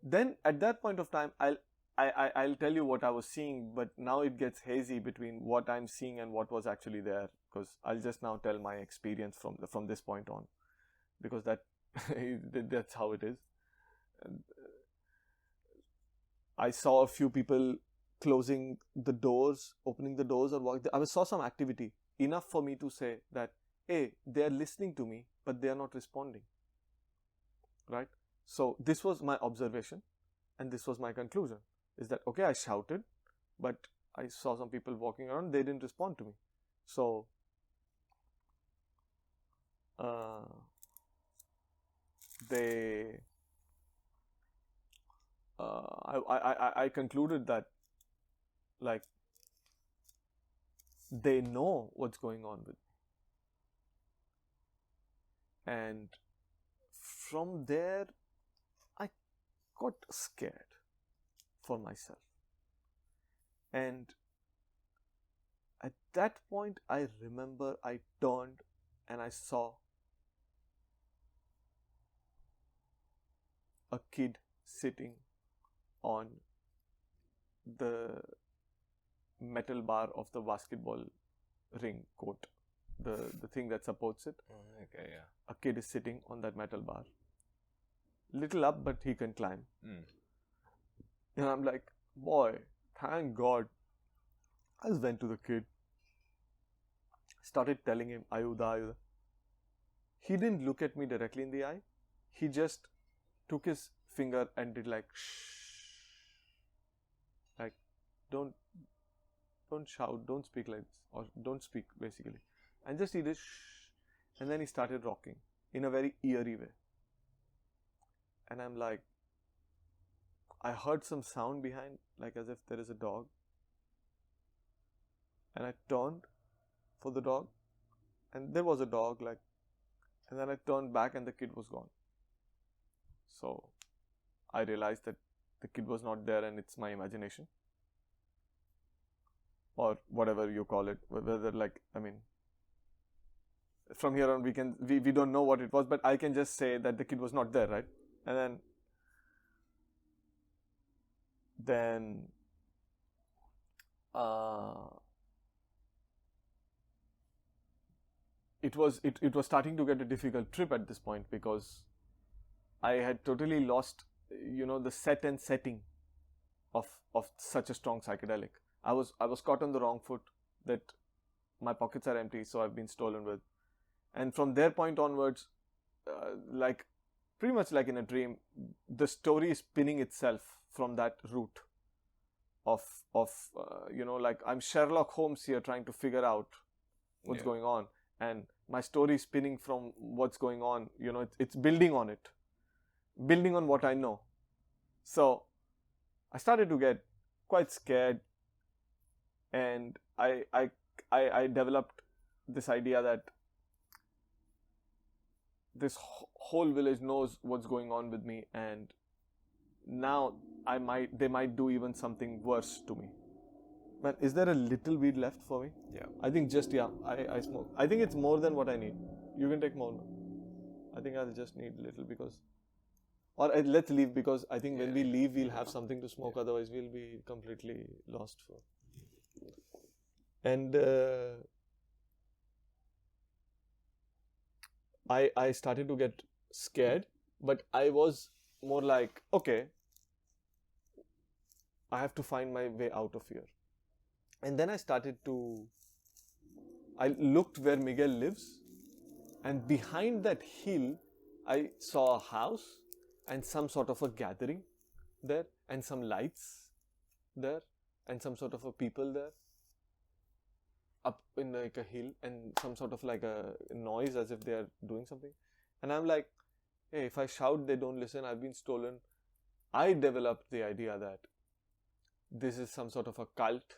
Then at that point of time, I'll tell you what I was seeing, but now it gets hazy between what I'm seeing and what was actually there, because I'll just now tell my experience from this point on, because that's how it is. And I saw a few people closing the doors, opening the doors, or I saw some activity enough for me to say that, hey, they are listening to me, but they are not responding. Right? So this was my observation, and this was my conclusion, is that, okay, I shouted, but I saw some people walking around, they didn't respond to me. So, I concluded that, they know what's going on with me. And from there, I got scared for myself. And at that point, I remember I turned and I saw a kid sitting on the metal bar of the basketball ring court, the thing that supports it. Okay, yeah. A kid is sitting on that metal bar. Little up, but he can climb. And I'm like, boy, thank God. I just went to the kid, started telling him, Ayuda, Ayuda. He didn't look at me directly in the eye. He just took his finger and did like, shh. Like, don't shout, don't speak like this, or don't speak basically. And just he did shh. And then he started rocking in a very eerie way. And I'm like, I heard some sound behind, like as if there is a dog. And I turned for the dog, and there was a dog, and then I turned back and the kid was gone. So I realized that the kid was not there and it's my imagination, or whatever you call it, whether from here on we don't know what it was, but I can just say that the kid was not there, right? And then it was starting to get a difficult trip at this point, because I had totally lost, the set and setting of such a strong psychedelic. I was caught on the wrong foot, that my pockets are empty, so I've been stolen with. And from their point onwards, like pretty much like in a dream, the story is spinning itself from that route of like I'm Sherlock Holmes here trying to figure out what's going on, and my story is spinning from what's going on. It's building on it, building on what I know. So I started to get quite scared, and I developed this idea that this whole village knows what's going on with me, and now they might do even something worse to me. But is there a little weed left for me? Yeah. I think I smoke. I think it's more than what I need. You can take more now. I think I'll just need little because, or let's leave because I think when we leave we'll have something to smoke. Otherwise we'll be completely lost for. And I started to get scared, but I was more like, okay, I have to find my way out of here. And then I looked where Miguel lives, and behind that hill, I saw a house and some sort of a gathering there, and some lights there, and some sort of a people there, up in like a hill, and some sort of like a noise as if they are doing something. And I'm like, hey, if I shout, they don't listen, I've been stolen. I developed the idea that this is some sort of a cult,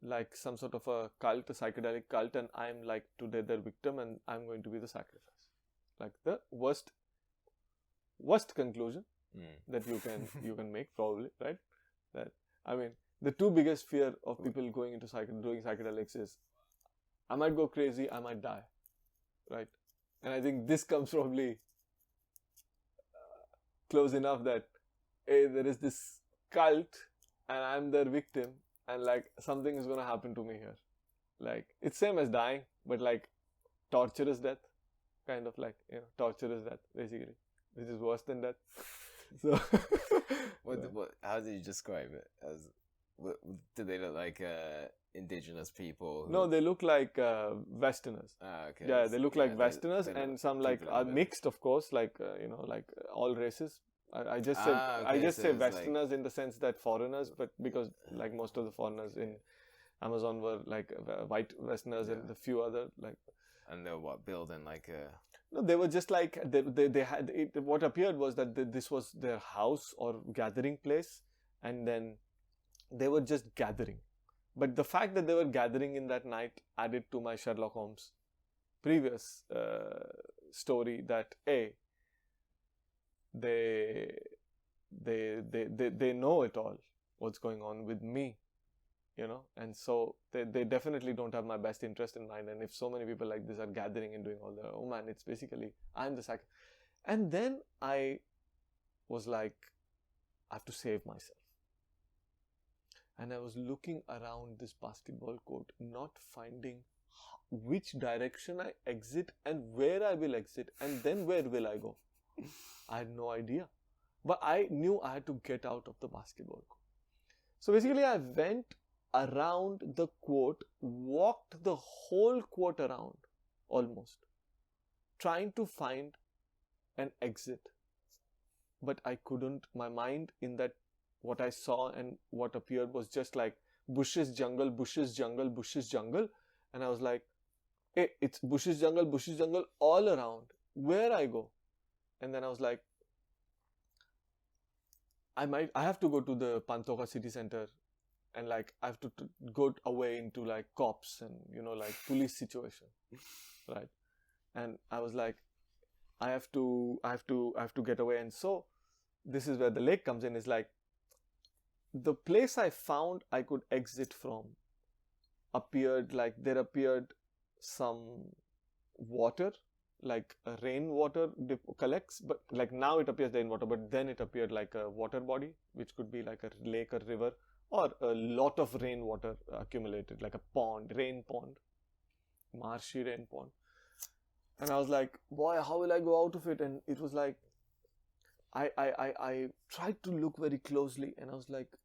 like some sort of a cult, a psychedelic cult, and I'm like today their victim and I'm going to be the sacrifice. Like the worst conclusion that you can make, probably, right? That, I mean, the two biggest fear of people going into doing psychedelics is I might go crazy, I might die, right? And I think this comes probably close enough that hey, there is this cult and I'm their victim, and like something is gonna happen to me here. Like it's same as dying, but like torturous death, kind of like torturous death basically, which is worse than death. So, how do you describe it? As do they look like indigenous people? No, they look like Westerners. Okay. Yeah, they look like Westerners, and some like are mixed, of course, like like all races. I just say Westerners in the sense that foreigners, but because like most of the foreigners in Amazon were like white Westerners and a few other like. And they were building like a. No, they were just like they had it. What appeared was that this was their house or gathering place, and then they were just gathering. But the fact that they were gathering in that night added to my Sherlock Holmes previous story that they know it all, what's going on with me, and so they definitely don't have my best interest in mind. And if so many people like this are gathering and doing all the, oh man, it's basically I'm the sacrifice. And then I was like, I have to save myself. And I was looking around this basketball court, not finding which direction I exit and where I will exit, and then where will I go. I had no idea. But I knew I had to get out of the basketball court. So basically I went around the court, walked the whole court around almost, trying to find an exit. But I couldn't. My mind in that, what I saw and what appeared was just like bushes, jungle, bushes, jungle, bushes, jungle. And I was like, hey, it's bushes, jungle all around. Where I go? And then I was like, I have to go to the Pantoka city center, and like I have to go away into like cops and like police situation, right? And I was like, I have to get away. And so this is where the lake comes in. Is like the place I found I could exit from there appeared some water, like rainwater collects, but like now it appears rainwater, but then it appeared like a water body, which could be like a lake or river, or a lot of rainwater accumulated, like a pond, rain pond, marshy rain pond. And I was like, boy, how will I go out of it? And it was like, I tried to look very closely, and I was like,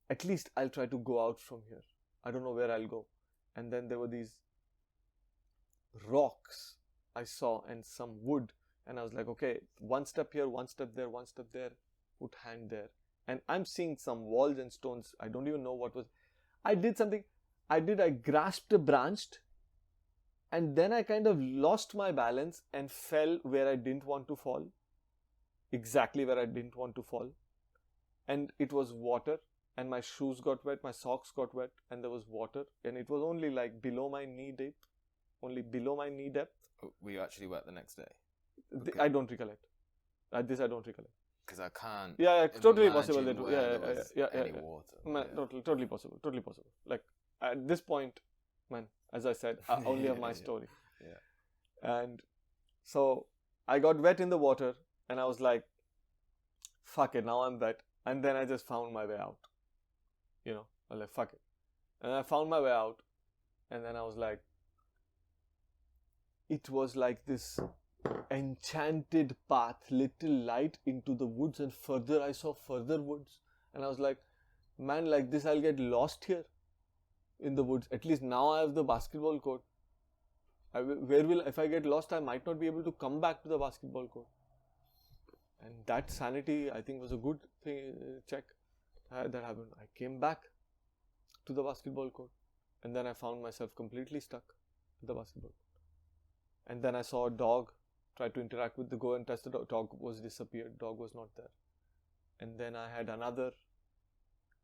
at least I'll try to go out from here. I don't know where I'll go. and then there were these rocks I saw and some wood, and I was like, okay, one step here, one step there, one step there, put hand there, and I'm seeing some walls and stones. I don't even know what was. I did something. I grasped a branch, and then I kind of lost my balance and fell where I didn't want to fall. Exactly where I didn't want to fall. And it was water, and my shoes got wet, my socks got wet, and there was water, and it was only like below my knee depth. Only below my knee depth. Were you actually wet the next day? Okay. I don't recollect. This I don't recollect. Because I can't. Yeah, totally possible. Any water. Man, totally possible. Totally possible. Like at this point, man, as I said, I only have my story. Yeah. And so I got wet in the water, and I was like, "Fuck it, now I'm wet." And then I just found my way out. I was like, "Fuck it," and I found my way out, and then I was like, it was like this enchanted path, little light into the woods, and further I saw further woods, and I was like, man, like this I'll get lost here in the woods. At least now I have the basketball court. If I get lost, I might not be able to come back to the basketball court. And that sanity, I think, was a good thing. Check that happened. I came back to the basketball court, and then I found myself completely stuck at the basketball court. And then I saw a dog, tried to interact with the go and touch the dog. Dog was disappeared. Dog was not there. And then I had another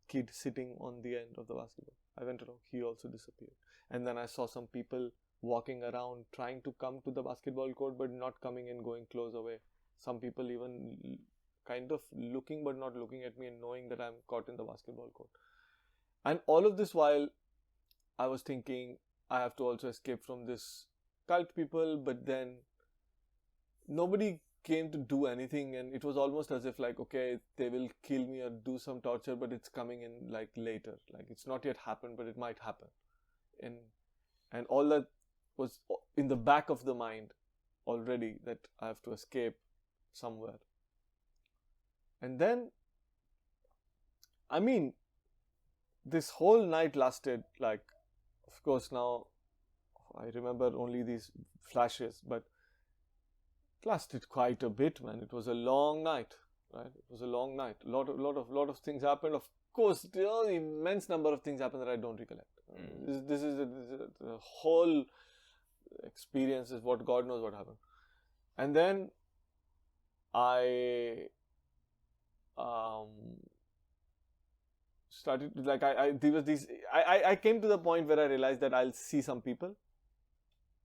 kid sitting on the end of the basketball. I went around. He also disappeared. And then I saw some people walking around, trying to come to the basketball court, but not coming and going close away. Some people even kind of looking but not looking at me and knowing that I'm caught in the basketball court. And all of this while I was thinking, I have to also escape from this cult people, but then nobody came to do anything, and it was almost as if like, okay, they will kill me or do some torture, but it's coming in like later, like it's not yet happened, but it might happen. And all that was in the back of the mind already, that I have to escape somewhere. And then, I mean, this whole night lasted, like, of course now I remember only these flashes, but it lasted quite a bit, man. It was a long night, right? It was a long night. A lot of things happened. Of course, there are an immense number of things happened that I don't recollect. This is the whole experience is what God knows what happened. And then I started, like, I came to the point where I realized that I'll see some people,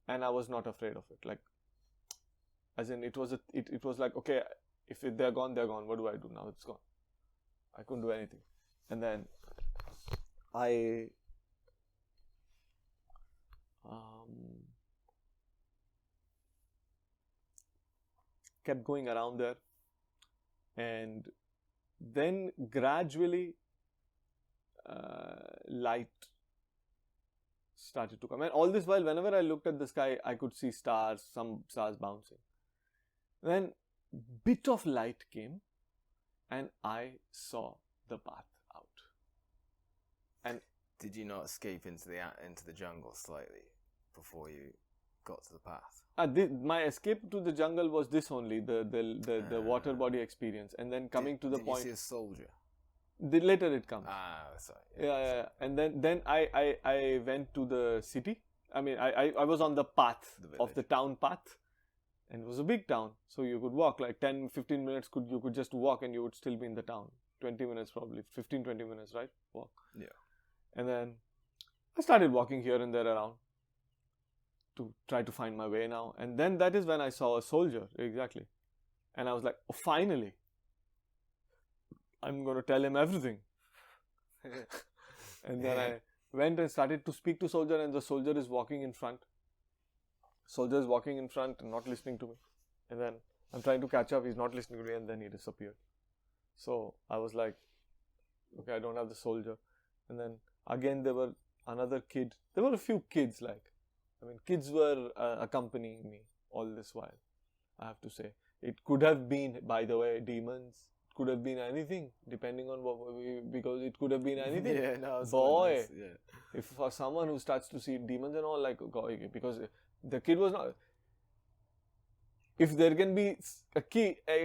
and I was not afraid of it. Like, as in, it was like, okay, if they're gone, they're gone. What do I do now? It's gone. I couldn't do anything. And then I kept going around there, and then gradually light started to come. And all this while, whenever I looked at the sky, I could see stars, some stars bouncing. Then bit of light came, and I saw the path out. And did you not escape into the jungle slightly before you got to the path? My escape to the jungle was this only, the water body experience, and then coming to the point. Did you see a soldier? Later it comes. Sorry. Yeah. And then I went to the city. I mean, I was on the path of the town path, and it was a big town, so you could walk like 10-15 minutes. You could just walk, and you would still be in the town. 20 minutes probably, 15-20 minutes, right? Walk. Yeah. And then I started walking here and there around to try to find my way now. And then that is when I saw a soldier, exactly. And I was like, oh, finally. I'm going to tell him everything. And then I went and started to speak to soldier, and the soldier is walking in front. Soldier is walking in front and not listening to me. And then I'm trying to catch up, he's not listening to me, and then he disappeared. So I was like, okay, I don't have the soldier. And then again there were another kid. There were a few kids, kids were accompanying me all this while, I have to say. It could have been, by the way, demons. could have been anything, depending on because it could have been anything. Yeah, no, it's Boy, quite nice, yeah. if for someone who starts to see demons and all, like, because the kid was not. If there can be a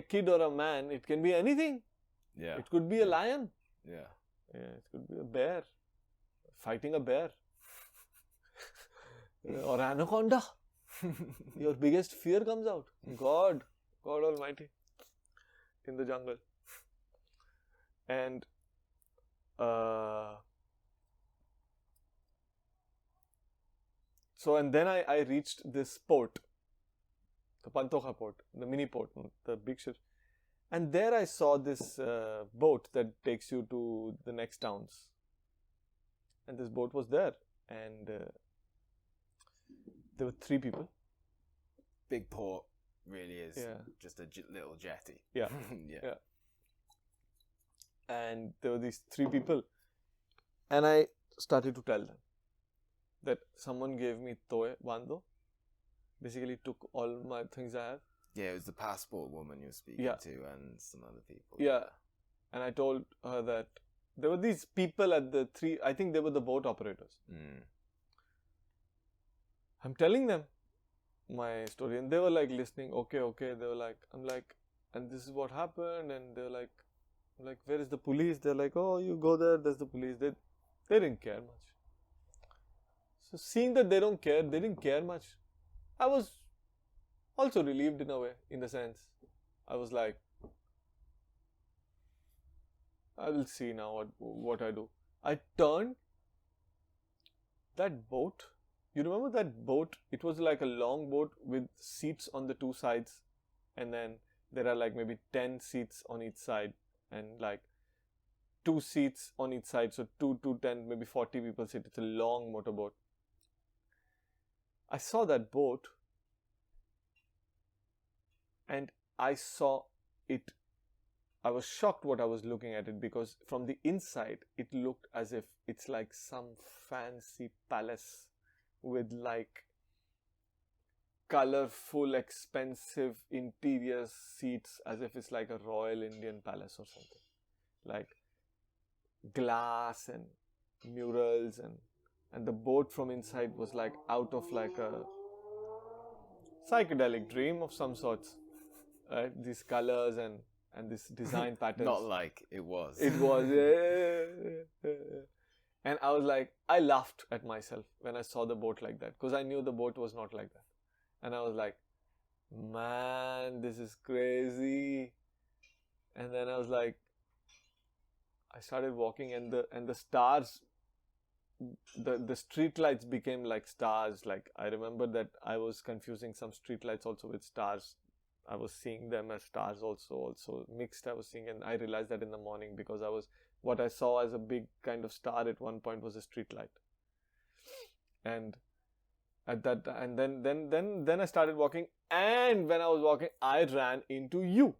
kid or a man, it can be anything. Yeah. It could be a lion. Yeah. Yeah, it could be a bear, fighting a bear. Or anaconda. Your biggest fear comes out. God Almighty. In the jungle. And and then I reached this port, the Pantoja port, the mini port, the big ships. And there I saw this boat that takes you to the next towns. And this boat was there. And there were 3 people. Big port really is just a little jetty. Yeah. Yeah. And there were these 3 people. And I started to tell them that someone gave me toe bando. Basically took all my things I have. Yeah, it was the passport woman you were speaking to and some other people. Yeah. And I told her that there were these people at the 3, I think they were the boat operators. I'm telling them my story and they were like listening, okay. They were like, I'm like, and this is what happened, and they're like, I'm like, where is the police? They're like, oh, you go there, there's the police. They didn't care much. So seeing that they didn't care much, I was also relieved in a way, in the sense. I was like, I will see now what I do. I turned that boat. You remember that boat? It was like a long boat with seats on the 2 sides. And then there are like maybe 10 seats on each side. And like 2 seats on each side. So 2 to 10, maybe 40 people sit. It's a long motorboat. I saw that boat. And I saw it. I was shocked what I was looking at it, because from the inside, it looked as if it's like some fancy palace with like colorful, expensive interior seats, as if it's like a Royal Indian palace or something. Like glass and murals, and the boat from inside was like out of like a psychedelic dream of some sorts. Right? These colors and this design patterns. Not like it was. It was. And I was like, I laughed at myself when I saw the boat like that, because I knew the boat was not like that. And I was like, man, this is crazy. And then I was like, I started walking, and the stars, the street lights became like stars. Like I remember that I was confusing some street lights also with stars. I was seeing them as stars also mixed. I was seeing, and I realized that in the morning, because what I saw as a big kind of star at one point was a street light. And at that, and then I started walking, and when I was walking, I ran into you.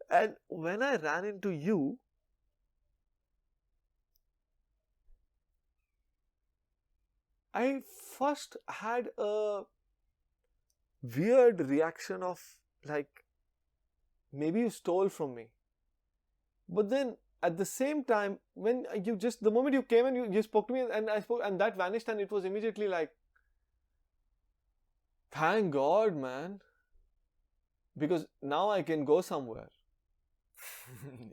And when I ran into you, I first had a weird reaction of like, maybe you stole from me. But then at the same time, when the moment you came and you spoke to me, and I spoke, and that vanished, and it was immediately like, thank God, man, because now I can go somewhere.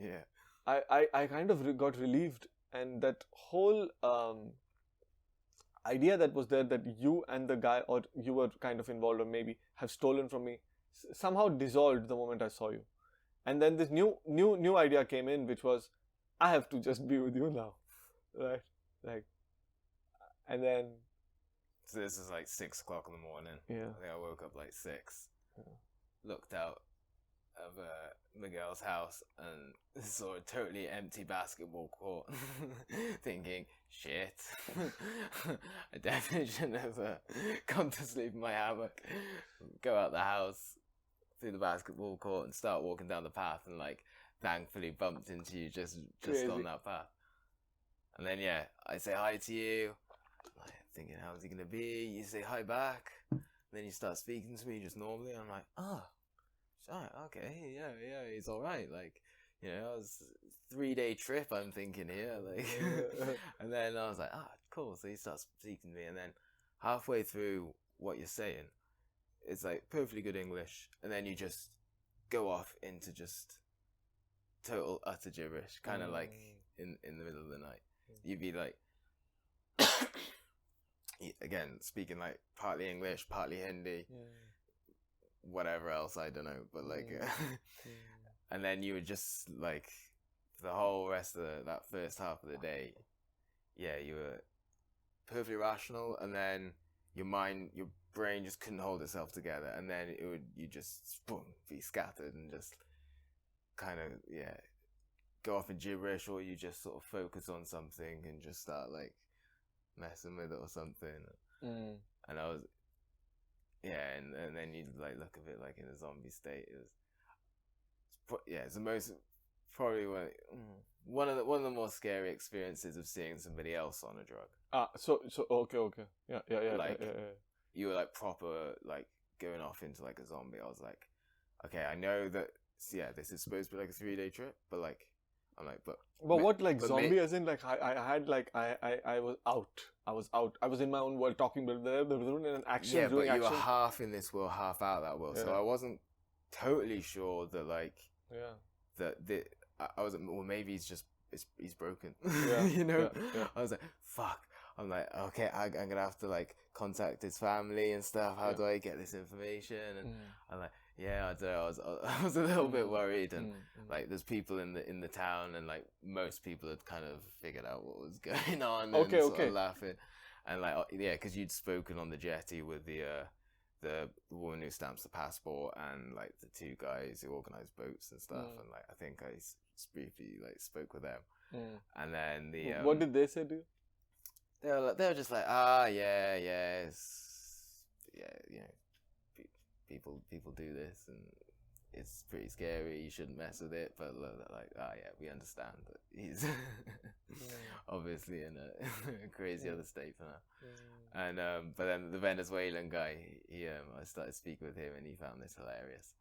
Yeah. I kind of got relieved, and that whole idea that was there, that you and the guy, or you were kind of involved, or maybe have stolen from me, somehow dissolved the moment I saw you. And then this new idea came in, which was, I have to just be with you now, right? Like, and then. So this is like 6 o'clock in the morning. Yeah. I think I woke up like 6. Yeah. Looked out of Miguel's house and saw a totally empty basketball court. Thinking, shit, I definitely shouldn't have come to sleep in my hammock. Go out the house, through the basketball court, and start walking down the path, and like thankfully bumped into you just on that path. And then I say hi to you, like, thinking, how's he gonna be? You say hi back, and then you start speaking to me just normally, and I'm like, Oh, okay, yeah, he's all right. Like, you know, it was a 3-day trip. I'm thinking here, like, and then I was like, cool. So he starts speaking to me, and then halfway through what you're saying, it's like perfectly good English, and then you just go off into just total utter gibberish, kind of like in the middle of the night. You'd be like, again, speaking like partly English, partly Hindi, whatever else, I don't know, but like, and then you would just like, for the whole rest of that first half of the day, you were perfectly rational, and then your brain just couldn't hold itself together, and then you just boom, be scattered and just kind of go off in gibberish, or you just sort of focus on something and just start like messing with it or something. And I was and then you'd like look at it like in a zombie state. It's the most probably one of the more scary experiences of seeing somebody else on a drug. So okay, yeah. Like you were like proper like going off into like a zombie. I was like, okay, I know that this is supposed to be like a 3-day trip, but like I'm like, but what like zombie as in like I had like I was out. I was in my own world talking and action. Yeah, but action. you were half in this world, half out of that world. So I wasn't totally sure that like I was, well, maybe he's broken. You know? I was like, fuck. I'm like, okay, I'm gonna have to like contact his family and stuff. How do I get this information? And I'm like, I don't know. I was a little bit worried, and like there's people in the town, and like most people had kind of figured out what was going on. And sort of laughing, and like because you'd spoken on the jetty with the woman who stamps the passport, and like the 2 guys who organise boats and stuff, and like I think I briefly like spoke with them, and then what did they say to you? They were just like, people do this, and it's pretty scary. You shouldn't mess with it. But like, we understand that he's obviously in a crazy other state for now. And but then the Venezuelan guy, I started speaking with him, and he found this hilarious.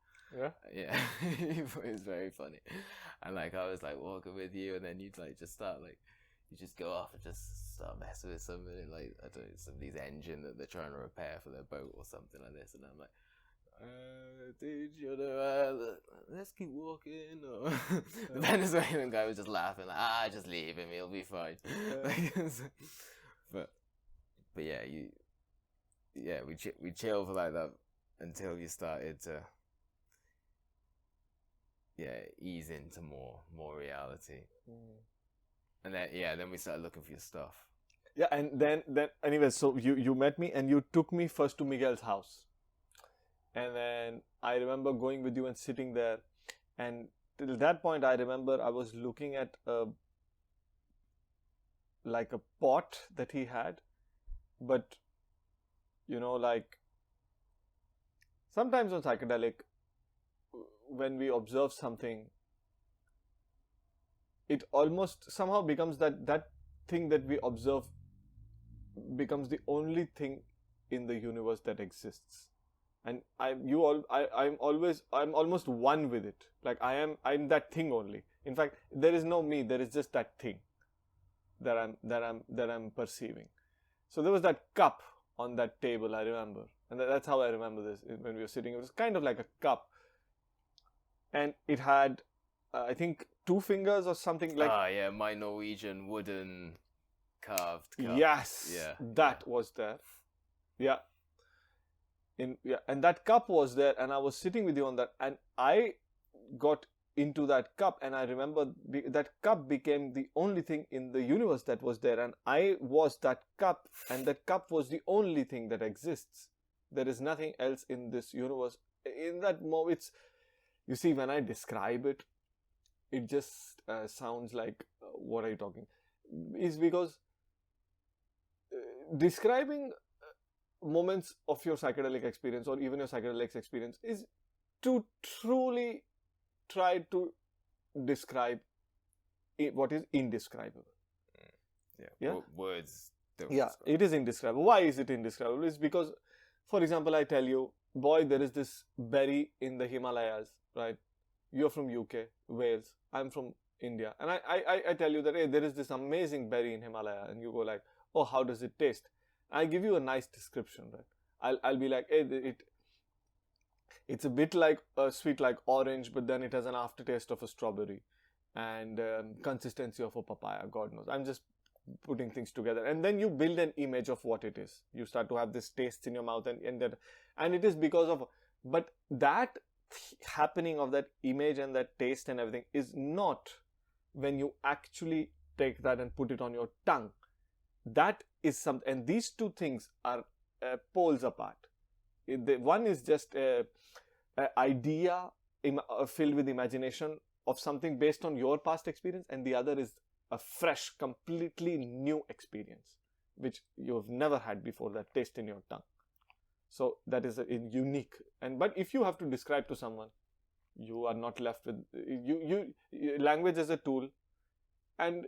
Yeah, it was very funny. And like I was like walking with you, and then you'd like just start like. You just go off and just start messing with somebody, like, I don't know, somebody's engine that they're trying to repair for their boat or something like this, and I'm like, dude, let's keep walking, or the Venezuelan guy was just laughing, like, just leave him, he'll be fine. but we chill for like that until you started to ease into more reality. And then we started looking for your stuff. Yeah, and then anyway, so you met me and you took me first to Miguel's house. And then I remember going with you and sitting there. And till that point, I remember I was looking at a pot that he had. But, like, sometimes on psychedelic, when we observe something, it almost somehow becomes that thing that we observe becomes the only thing in the universe that exists, and I'm almost one with it. Like I'm that thing only. In fact, there is no me. There is just that thing that I'm perceiving. So there was that cup on that table. I remember, and that's how I remember this when we were sitting. It was kind of like a cup, and it had I think 2 fingers or something like. My Norwegian wooden carved cup. Yes, that was there. Yeah. And that cup was there, and I was sitting with you on that, and I got into that cup, and I remember that cup became the only thing in the universe that was there, and I was that cup, and that cup was the only thing that exists. There is nothing else in this universe. In that moment, you see, when I describe it, it just sounds like, what are you talking? Is because describing moments of your psychedelic experience or even your psychedelic experience is to truly try to describe what is indescribable. Words don't describe. It is indescribable. Why is it indescribable? It's because, for example, I tell you boy, there is this berry in the Himalayas, right? You're from UK, Wales. I'm from India. And I tell you that, hey, there is this amazing berry in Himalaya. And you go like, oh, how does it taste? I give you a nice description, right? I'll be like, hey, it's a bit like sweet like orange, but then it has an aftertaste of a strawberry and consistency of a papaya. God knows. I'm just putting things together, and then you build an image of what it is. You start to have this taste in your mouth, and it is because of, but that happening of that image and that taste and everything is not when you actually take that and put it on your tongue. That is something, and these two things are poles apart. One is just a idea filled with imagination of something based on your past experience, and the other is a fresh, completely new experience which you have never had before, that taste in your tongue. So that is a unique. But if you have to describe to someone, you are not left with language as a tool, and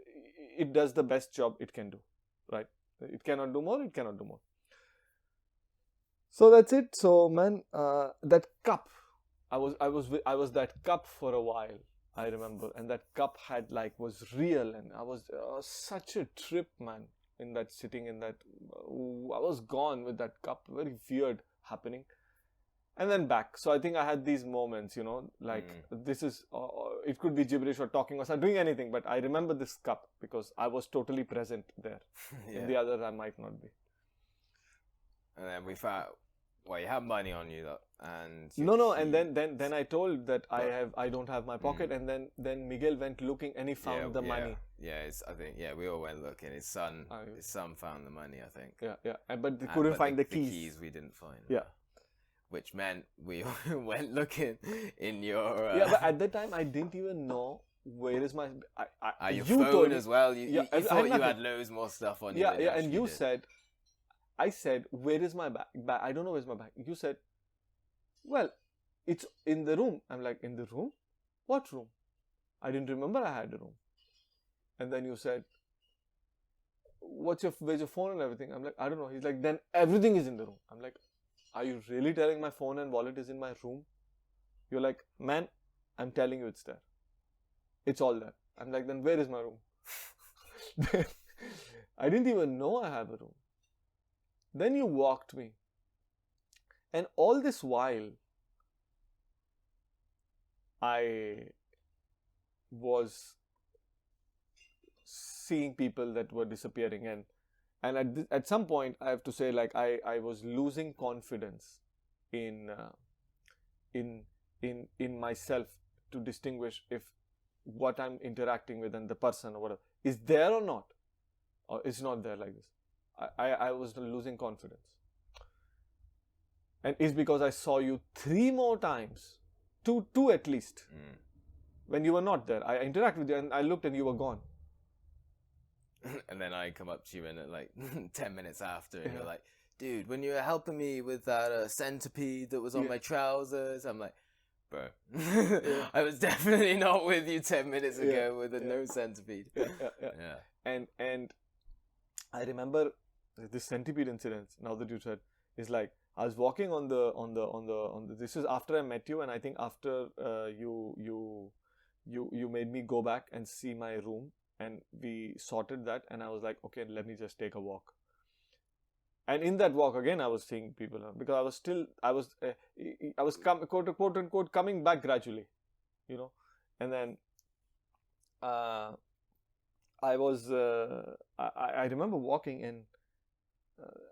it does the best job it can do, right? It cannot do more, it cannot do more. So that's it. So man, that cup, I was that cup for a while, I remember, and that cup was real, and I was such a trip, man, in that sitting in that. I was gone with that cup, very weird happening, and then back. So I think I had these moments, this is it could be gibberish or talking or doing anything, but I remember this cup because I was totally present there. Yeah. In the other, I might not be. And then we found, well, you have money on you though, and no, and then I told that I don't have my pocket, and then Miguel went looking and he found the money. Yeah, I think we all went looking. His son found the money, I think. Yeah, but they couldn't find the keys. The keys we didn't find. Yeah, which meant we went looking in your. Yeah, but at that time I didn't even know where is my. Your phone as well. You thought you had loads more stuff on you. Yeah, and you said. I said, where is my bag? I don't know where's my bag. You said, well, it's in the room. I'm like, in the room? What room? I didn't remember I had a room. And then you said, where's your phone and everything? I'm like, I don't know. He's like, then everything is in the room. I'm like, are you really telling my phone and wallet is in my room? You're like, man, I'm telling you it's there. It's all there. I'm like, then where is my room? I didn't even know I have a room. Then you walked me. And all this while, I was seeing people that were disappearing. And at some point, I have to say, I was losing confidence in myself to distinguish if what I'm interacting with and the person or whatever is there or not. Or it's not there like this. I was losing confidence. And it's because I saw you 3 more times. Two at least. When you were not there. I interacted with you and I looked and you were gone. And then I come up to you and 10 minutes after and you're like, dude, when you were helping me with that centipede that was on my trousers, I'm like, bro, I was definitely not with you 10 minutes ago with no centipede. Yeah. And I remember this centipede incident, now that you said, is like, I was walking on the this is after I met you, and I think after you made me go back and see my room, and we sorted that, and I was like, okay, let me just take a walk. And in that walk again, I was seeing people because I was quote unquote coming back gradually, and then I remember walking and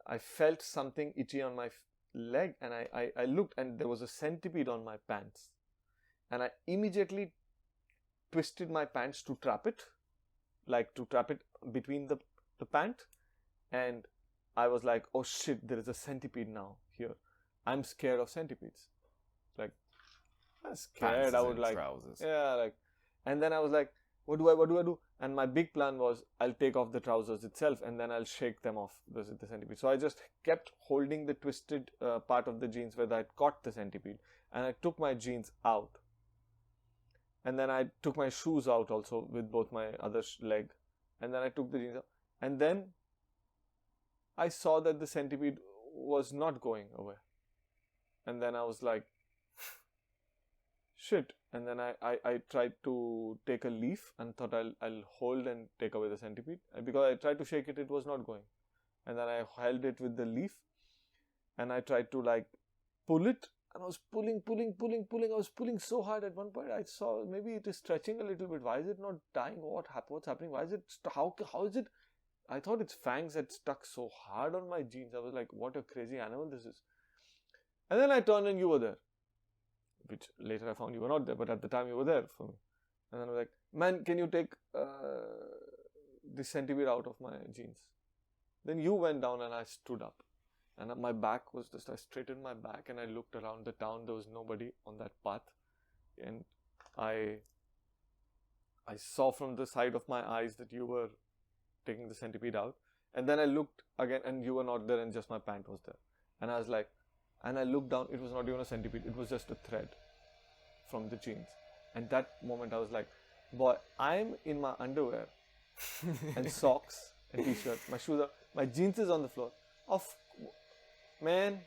I felt something itchy on my leg, and I looked and there was a centipede on my pants, and I immediately twisted my pants to trap it between the pant, and I was like, oh shit, there is a centipede now here. I'm scared of centipedes. Like, I'm scared. Pants I would like trousers. and then I was like, what do I do? And my big plan was, I'll take off the trousers itself and then I'll shake them off the centipede. So I just kept holding the twisted part of the jeans where I caught the centipede, and I took my jeans out. And then I took my shoes out also with both my other leg. And then I took the jeans out. And then I saw that the centipede was not going away. And then I was like, shit. And then I tried to take a leaf and thought I'll hold and take away the centipede. And because I tried to shake it, it was not going. And then I held it with the leaf and I tried to like pull it. And I was pulling. I was pulling so hard at one point. I saw maybe it is stretching a little bit. Why is it not dying? What's happening? Why is it? How is it? I thought its fangs had stuck so hard on my jeans. I was like, what a crazy animal this is. And then I turned and you were there. Which later I found you were not there, but at the time you were there for me. And then I was like, man, can you take the centipede out of my jeans? Then you went down and I stood up. And my back was just, I straightened my back and I looked around the town. There was nobody on that path. And I saw from the side of my eyes that you were taking the centipede out. And then I looked again and you were not there and just my pant was there. And I was like, and I looked down, it was not even a centipede, it was just a thread from the jeans. And that moment I was like, boy, I'm in my underwear and socks and t-shirt, my shoes are, my jeans is on the floor. Man.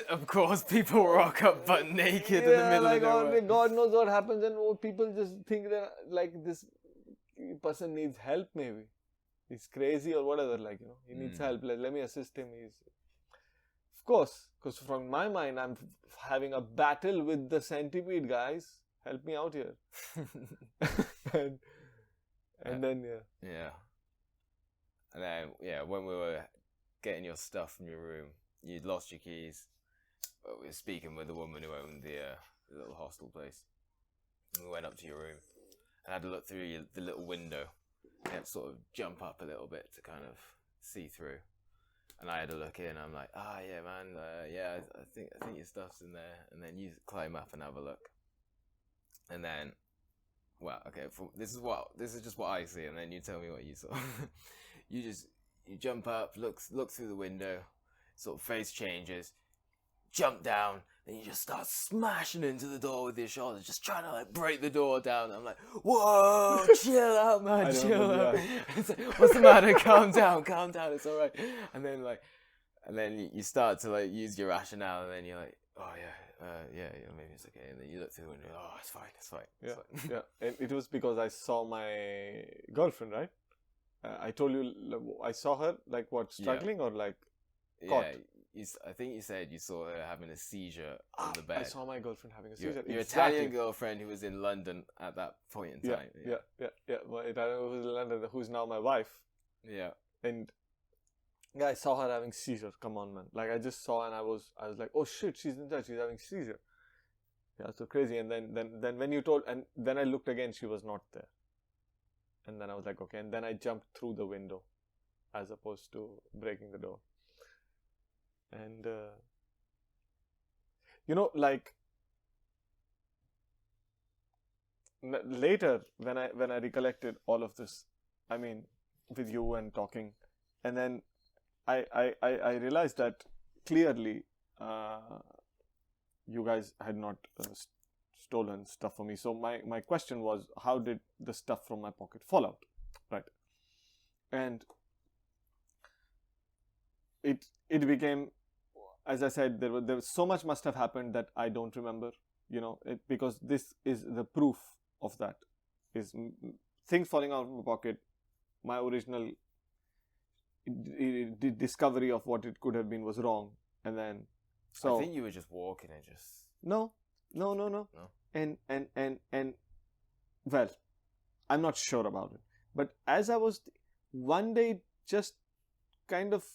Of course, people rock up butt naked in the middle of nowhere. God knows what happens and people just think that like this person needs help maybe. He's crazy or whatever, like, you know, he needs help, let me assist him. Of course, because from my mind, I'm having a battle with the centipede, guys. Help me out here. and then, yeah. Yeah. And then, yeah, when we were getting your stuff from your room, you'd lost your keys. But we were speaking with the woman who owned the little hostel place. And we went up to your room and had to look through the little window. You had to sort of jump up a little bit to kind of see through. And I had to look in. I'm like, yeah, man, yeah, I think your stuff's in there. And then you climb up and have a look. And then, well, okay, this is just what I see. And then you tell me what you saw. you jump up, look through the window, sort of face changes, jump down, and you just start smashing into the door with your shoulders, just trying to like break the door down. I'm like, whoa, chill out, man, chill out. It's like, what's the matter? Calm down, it's all right. And then you start to like use your rationale, and then you're like, oh yeah, maybe it's okay. And then you look through the window, oh, it's fine. Yeah. And it was because I saw my girlfriend, right? I told you I saw her like what, struggling or like caught? Yeah, I think you said you saw her having a seizure on the bed. I saw my girlfriend having a seizure. Your Italian girlfriend who was in London at that point in time. Yeah. My Italian who was in London, who's now my wife. Yeah. And yeah, I saw her having seizure. Come on, man. Like I just saw and I was like, oh shit, she's in there. She's having seizure. Yeah, so crazy. And then when you told, and then I looked again, she was not there. And then I was like, okay. And then I jumped through the window as opposed to breaking the door. And, you know, like later when I recollected all of this, I mean, with you and talking, and then I realized that clearly you guys had not stolen stuff from me. So my question was, how did the stuff from my pocket fall out, right? And it became, as I said, there was so much must have happened that I don't remember, you know, because this is the proof of that, is things falling out of my pocket, my original discovery of what it could have been was wrong, and then so I think you were just walking and just no. And well, I'm not sure about it, but as I was one day just kind of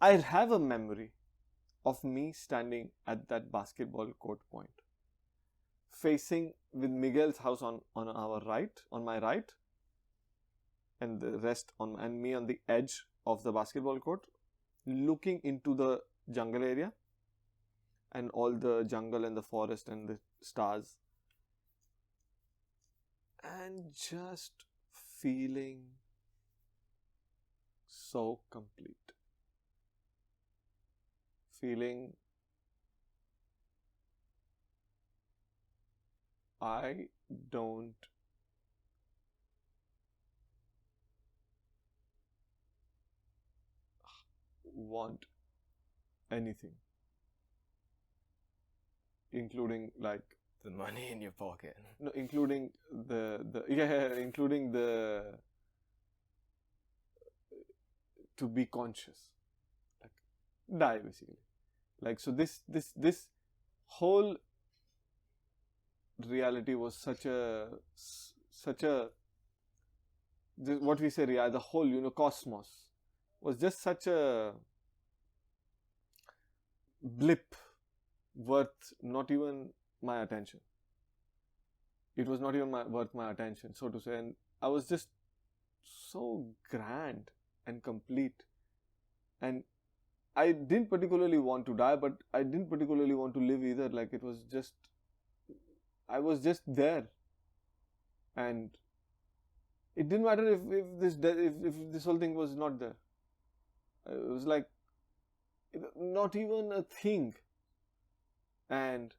I have a memory of me standing at that basketball court point, facing with Miguel's house on our right, on my right, and the rest and me on the edge of the basketball court, looking into the jungle area and all the jungle and the forest and the stars, and just feeling so complete. Feeling I don't want anything, including like The money in your pocket. no, including including the to be conscious, like die basically. Like so, this whole reality was such a what we say the whole cosmos was just such a blip worth not even my attention. It was not even worth my attention, so to say, and I was just so grand and complete, and I didn't particularly want to die, but I didn't particularly want to live either. Like it was just, I was just there, and it didn't matter if this whole thing was not there. It was like not even a thing, and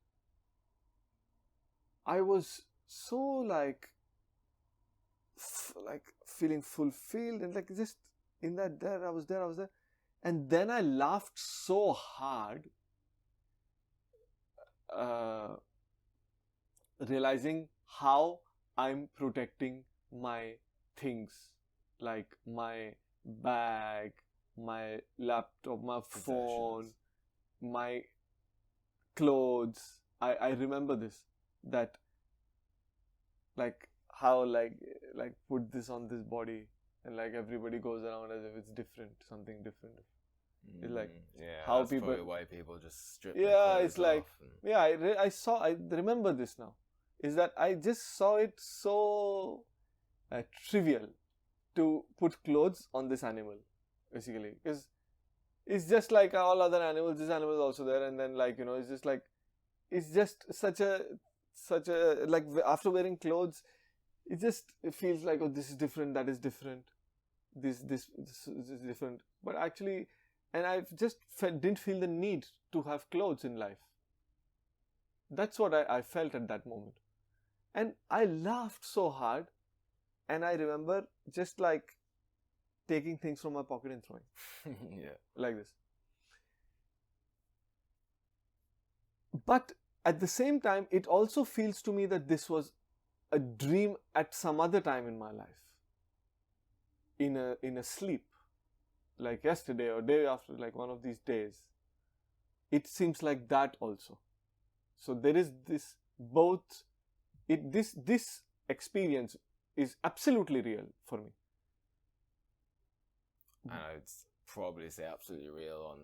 I was so like feeling fulfilled, and like just in that there I was there, and then I laughed so hard, realizing how I'm protecting my things, like my bag, my laptop, my phone, my clothes. I remember this, that like how like put this on this body, and like everybody goes around as if it's different, something different. It's like how that's people, probably why people just strip their clothes it's like off I remember this now, is that I just saw it so trivial to put clothes on this animal basically, because it's just like all other animals. This animal is also there, and then like it's just like it's just such a like after wearing clothes, it feels like, oh, this is different, that is different, this is different, but actually, and I just didn't feel the need to have clothes in life. That's what I felt at that moment, and I laughed so hard, and I remember just like taking things from my pocket and throwing like this. But at the same time, it also feels to me that this was a dream at some other time in my life, in a sleep, like yesterday or day after, like one of these days. It seems like that also. So there is this both. This experience is absolutely real for me. And I'd probably say absolutely real on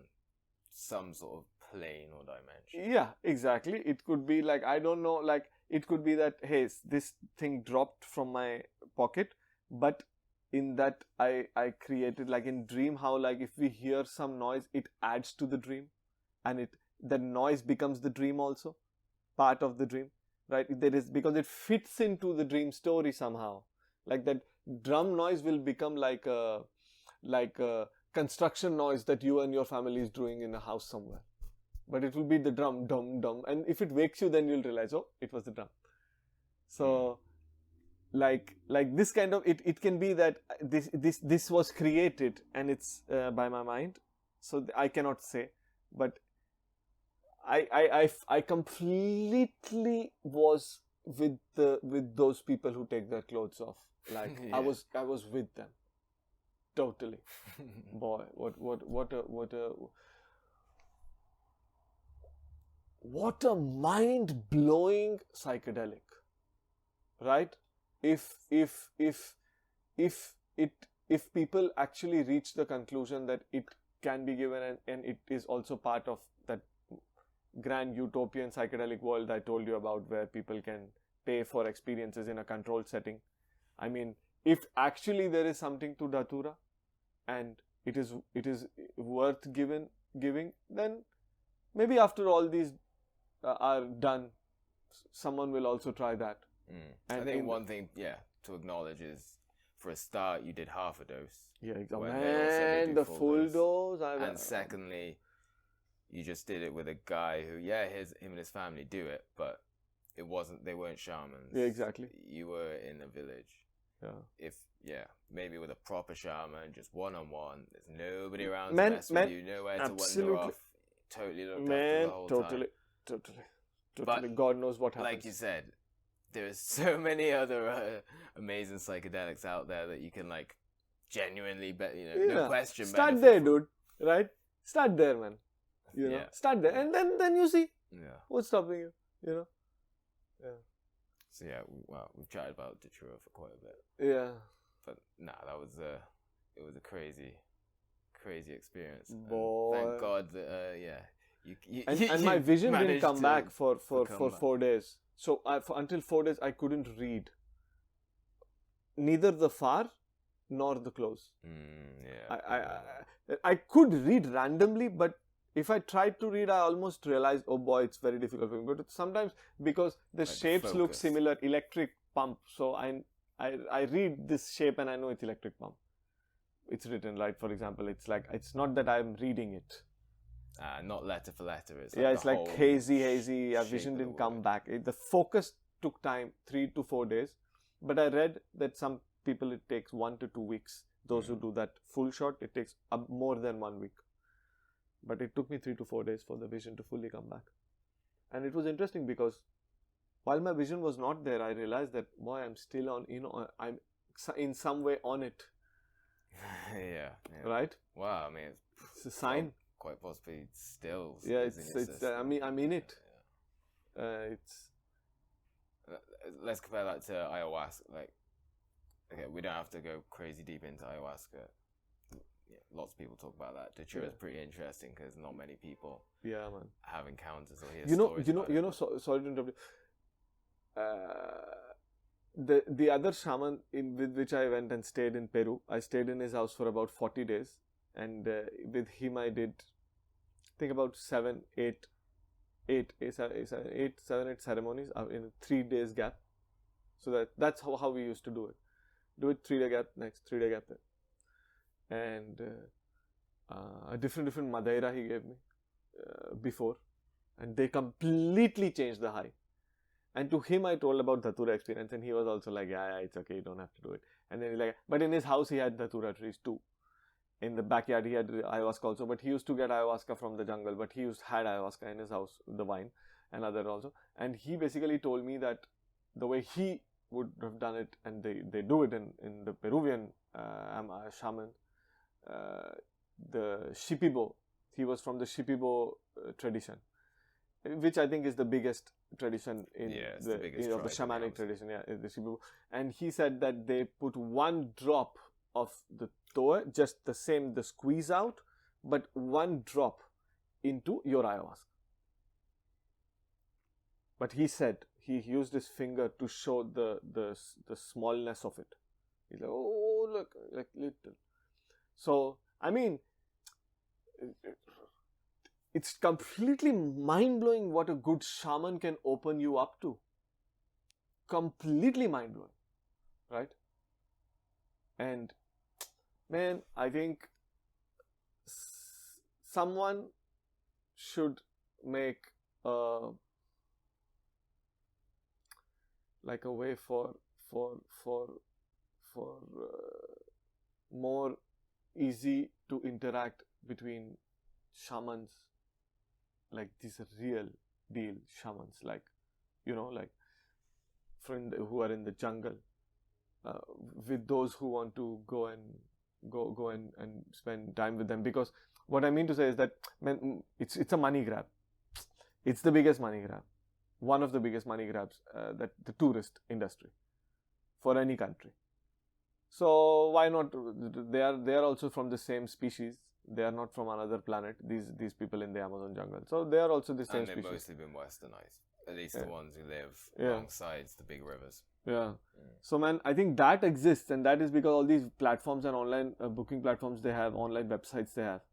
some sort of plane or dimension. Yeah, exactly. It could be like, I don't know, like it could be that, hey, this thing dropped from my pocket, but in that I created, like in dream, how like if we hear some noise, it adds to the dream, and the noise becomes the dream also, part of the dream, right? There is, because it fits into the dream story somehow. Like that drum noise will become like a construction noise that you and your family is doing in a house somewhere. But it will be the drum, dum, dum. And if it wakes you, then you'll realize, oh, it was the drum. So, like this kind of, it can be that this was created and it's by my mind. So I cannot say, but I completely was with those people who take their clothes off. Like I was with them. Totally. Boy, what a mind-blowing psychedelic, right? If people actually reach the conclusion that it can be given and it is also part of that grand utopian psychedelic world I told you about, where people can pay for experiences in a controlled setting. I mean, if actually there is something to Datura and it is worth giving, then maybe after all these are done, someone will also try that. And I think one thing, to acknowledge is, for a start, you did half a dose. Yeah, exactly. Man, the full dose. And secondly, you just did it with a guy who, him and his family do it, but they weren't shamans. Yeah, exactly. You were in a village. Maybe with a proper shaman, just one-on-one. There's nobody around to mess with you, nowhere to wander off. totally looked after the whole time. Totally. But, God knows what happens. Like you said, there's so many other amazing psychedelics out there that you can like genuinely no question. Start there, dude. Right? Start there, man. Start there, and then you see. Yeah. What's stopping you? Yeah. So yeah, we've chatted about Datura for quite a bit. Yeah. But that was it was a crazy experience. Boy. Thank God that and my vision didn't come back for 4 days. So until 4 days I couldn't read neither the far nor the close. I could read randomly, but if I tried to read, I almost realized, oh boy, it's very difficult for me. But sometimes because the shapes look similar, electric pump. So I read this shape and I know it's electric pump. It's written, right? For example, it's not that I'm reading it. Not letter for letter. It's like hazy. Our vision didn't come back. The focus took time, 3 to 4 days. But I read that some people it takes 1 to 2 weeks. Those who do that full shot, it takes more than 1 week. But it took me 3 to 4 days for the vision to fully come back. And it was interesting because while my vision was not there, I realized that, boy, I'm still on, I'm in some way on it. Yeah. Right? Wow, I mean, it's a sign. Quite possibly still. Yeah, I'm in it. Let's compare that to ayahuasca. Like, okay, we don't have to go crazy deep into ayahuasca. Yeah, lots of people talk about that. Datura is pretty interesting because not many people have encounters or hear stories. Sorry to interrupt you. The other shaman with which I went and stayed in Peru, I stayed in his house for about 40 days, and with him I did, I think about 7, 8 ceremonies in a 3 days gap. So that's how we used to do it. Do it 3 day gap, next 3 day gap there. And a different Madeira he gave me before, and they completely changed the high. And to him I told about Datura experience, and he was also like, yeah, it's okay, you don't have to do it. And then he's like, but in his house he had Datura trees too. In the backyard he had ayahuasca also, but he used to get ayahuasca from the jungle, but he had ayahuasca in his house, the vine, and other also. And he basically told me that the way he would have done it, and they do it in the Peruvian shaman, the Shipibo. He was from the Shipibo tradition, which I think is the biggest tradition in the shamanic tradition. Yeah, the Shipibo. And he said that they put 1 drop of the toa, just the squeeze out, but 1 drop into your ayahuasca. But he said he used his finger to show the smallness of it. He's like, oh look, like little. So, I mean, it's completely mind-blowing what a good shaman can open you up to. Completely mind-blowing, right? And, man, I think someone should make a way for more easy to interact between shamans, like these real deal shamans, like who are in the jungle, with those who want to go and spend time with them. Because what I mean to say is that, man, it's a money grab. It's the biggest money grab. One of the biggest money grabs that the tourist industry for any country. So why not? They are also from the same species. They are not from another planet. These people in the Amazon jungle. So they are also the same species. And they've mostly been westernized. At least the ones who live alongside the big rivers. Yeah. So man, I think that exists, and that is because all these platforms and online booking platforms they have, online websites they have.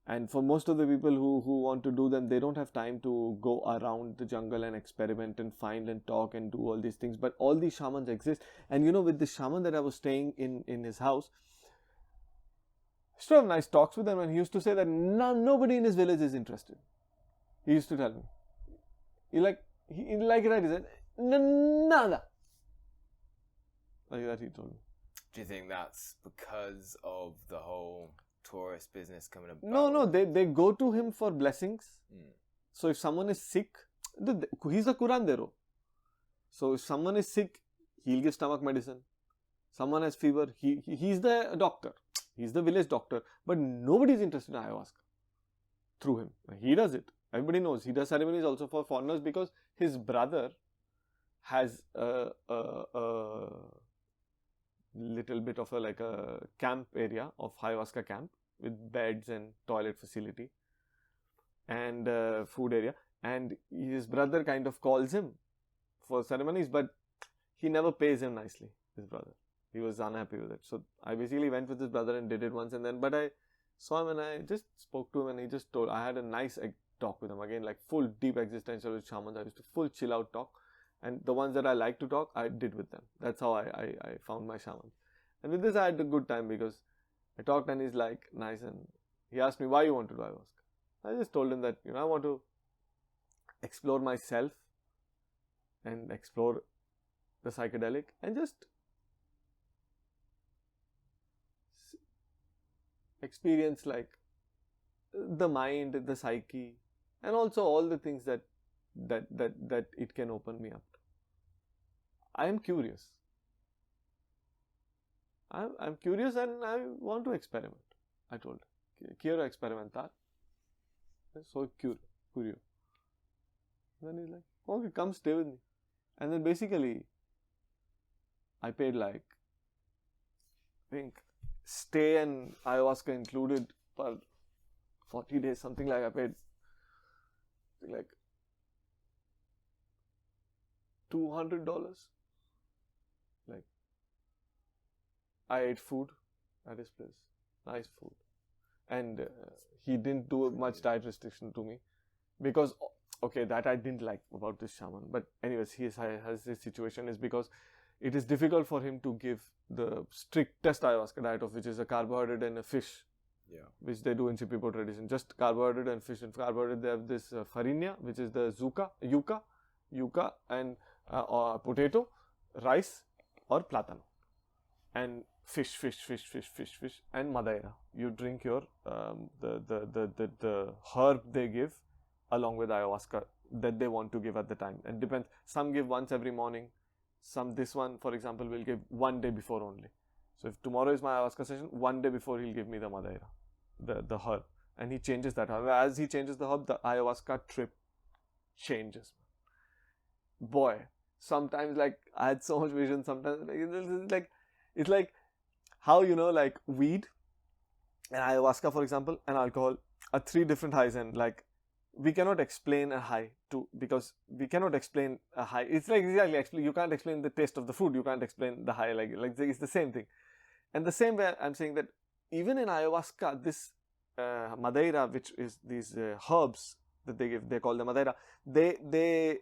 And for most of the people who want to do them, they don't have time to go around the jungle and experiment and find and talk and do all these things. But all these shamans exist. And with the shaman that I was staying in his house, I used to have nice talks with him, and he used to say that nobody in his village is interested. He used to tell me. He said, nada. Like that he told me. Do you think that's because of the whole tourist business coming about. No, they go to him for blessings. So if someone is sick, he's a curandero. So if someone is sick, he'll give stomach medicine. Someone has fever, he's the doctor. He's the village doctor. But nobody is interested in ayahuasca through him. He does it. Everybody knows. He does ceremonies also for foreigners because his brother has a little bit of a camp area of ayahuasca camp with beds and toilet facility and food area, and his brother kind of calls him for ceremonies, but he never pays him nicely, his brother. He was unhappy with it. So I basically went with his brother and did it once, and then but I saw him and I just spoke to him and he just told, I had a nice talk with him again, like full deep existential with shamans. I used to full chill out talk, and the ones that I like to talk, I did with them. That's how I found my shamans. And with this I had a good time because I talked and he's like nice, and he asked me why you want to do ayahuasca. I just told him that I want to explore myself and explore the psychedelic and just experience like the mind, the psyche, and also all the things that it can open me up to. I am curious. I'm curious and I want to experiment. I told him, quiero experimentar. So curious. Then he's like, okay, come stay with me. And then basically, I paid like, I think, stay and ayahuasca included for 40 days, something like I paid like $200. Like, I ate food at his place, nice food. And he didn't do much diet restriction to me because, okay, that I didn't like about this shaman. But anyways, he has this situation is because it is difficult for him to give the strictest ayahuasca diet of which is a carbohydrate and a fish, which they do in Shipibo tradition. Just carbohydrate and fish. And carbohydrate, they have this farinha, which is the yuca and potato, rice or plátano. And fish, and madeira. You drink your the herb they give along with ayahuasca that they want to give at the time. And depends. Some give once every morning. This one, for example, will give one day before only. So if tomorrow is my ayahuasca session, one day before he'll give me the madeira, the herb, and he changes that herb. As he changes the herb, the ayahuasca trip changes. Boy, sometimes like I had so much vision. Sometimes it's like how like weed and ayahuasca, for example, and alcohol are three different highs, and like we cannot explain a high because we cannot explain a high. It's like exactly you can't explain the taste of the food. You can't explain the high. Like it's the same thing. And the same way I'm saying that even in ayahuasca, this madeira, which is these herbs that they give, they call them madeira. They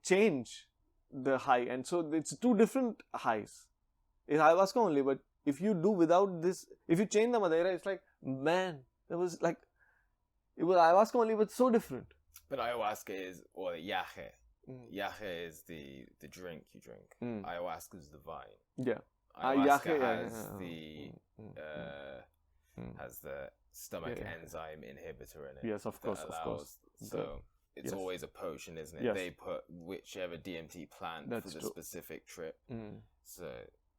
change the high, and so it's two different highs. It's ayahuasca only, but if you do without this, if you change the madeira, it's like, man, it was ayahuasca only, but so different. But ayahuasca is, or yaje. Yaje is the drink you drink. Ayahuasca is the vine. Yeah. Ayahuasca has the stomach enzyme inhibitor in it. Yes, of course. So it's always a potion, isn't it? Yes. They put whichever DMT plant for the specific trip. So,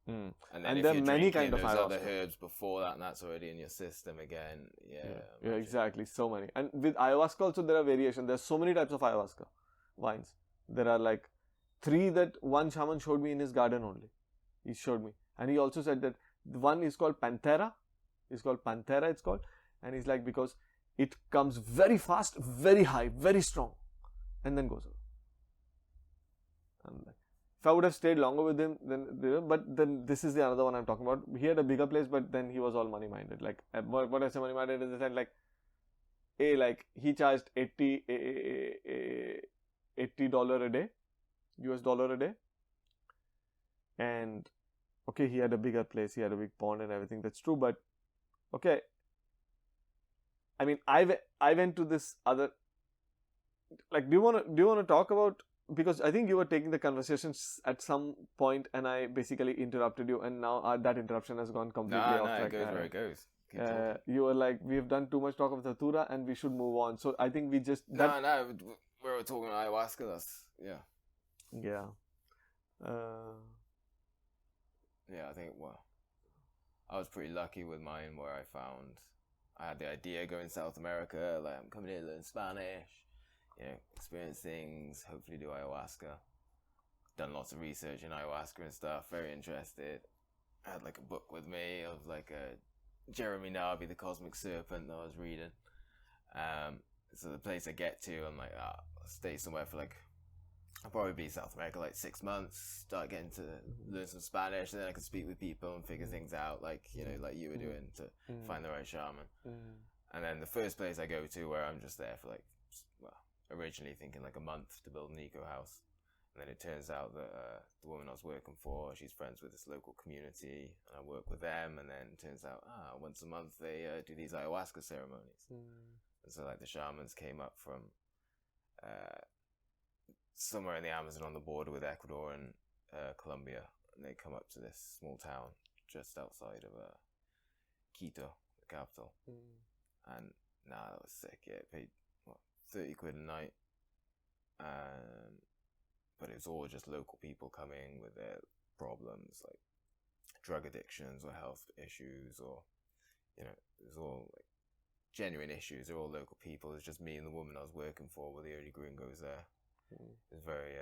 and then there are many kinds of those ayahuasca. other herbs before that, and that's already in your system again. Yeah, exactly. So many. And with ayahuasca also there are variations. There are so many types of ayahuasca wines. There are like 3 that one shaman showed me in his garden only. He showed me. And he also said that one is called Panthera. It's called, and he's like, because it comes very fast, very high, very strong, and then goes away. And like, if I would have stayed longer with him, then this is the another one I'm talking about. He had a bigger place, but then he was all money minded. Like, what I say money minded is that like he charged $80 a day, US dollar a day, and okay, he had a bigger place, he had a big pond and everything. That's true, but okay. I mean, I went to this other. Like, do you want to talk about because I think you were taking the conversations at some point and I basically interrupted you, and now that interruption has gone completely off track. It goes where it goes. Keep talking. You were like, we've done too much talk of Datura and we should move on. So I think we just... We were talking about ayahuasca, that's... Yeah. Yeah. Yeah, I think, well, I was pretty lucky with mine where I had the idea going South America, like I'm coming here to learn Spanish, you know, experience things, hopefully do ayahuasca. Done lots of research in ayahuasca and stuff, very interested. I had like a book with me of like a Jeremy Narby, the Cosmic Serpent, that I was reading. So the place I get to, I'm like, I'll stay somewhere for like, I'll probably be South America like 6 months, start getting to learn some Spanish, and then I can speak with people and figure things out, like, you know, like you were doing, to find the right shaman. And then the first place I go to where I'm just there for like, well, originally thinking like a month to build an eco house. And then it turns out that the woman I was working for, she's friends with this local community, and I work with them, and then it turns out, once a month they do these ayahuasca ceremonies. And so like the shamans came up from somewhere in the Amazon on the border with Ecuador and Colombia, and they come up to this small town just outside of Quito, the capital. And that was sick. Yeah, it paid what, 30 quid a night, but it was all just local people coming with their problems, like drug addictions or health issues, or, you know, it was all like genuine issues. They're all local people. It's just me and the woman I was working for were the only gringos there. It was very,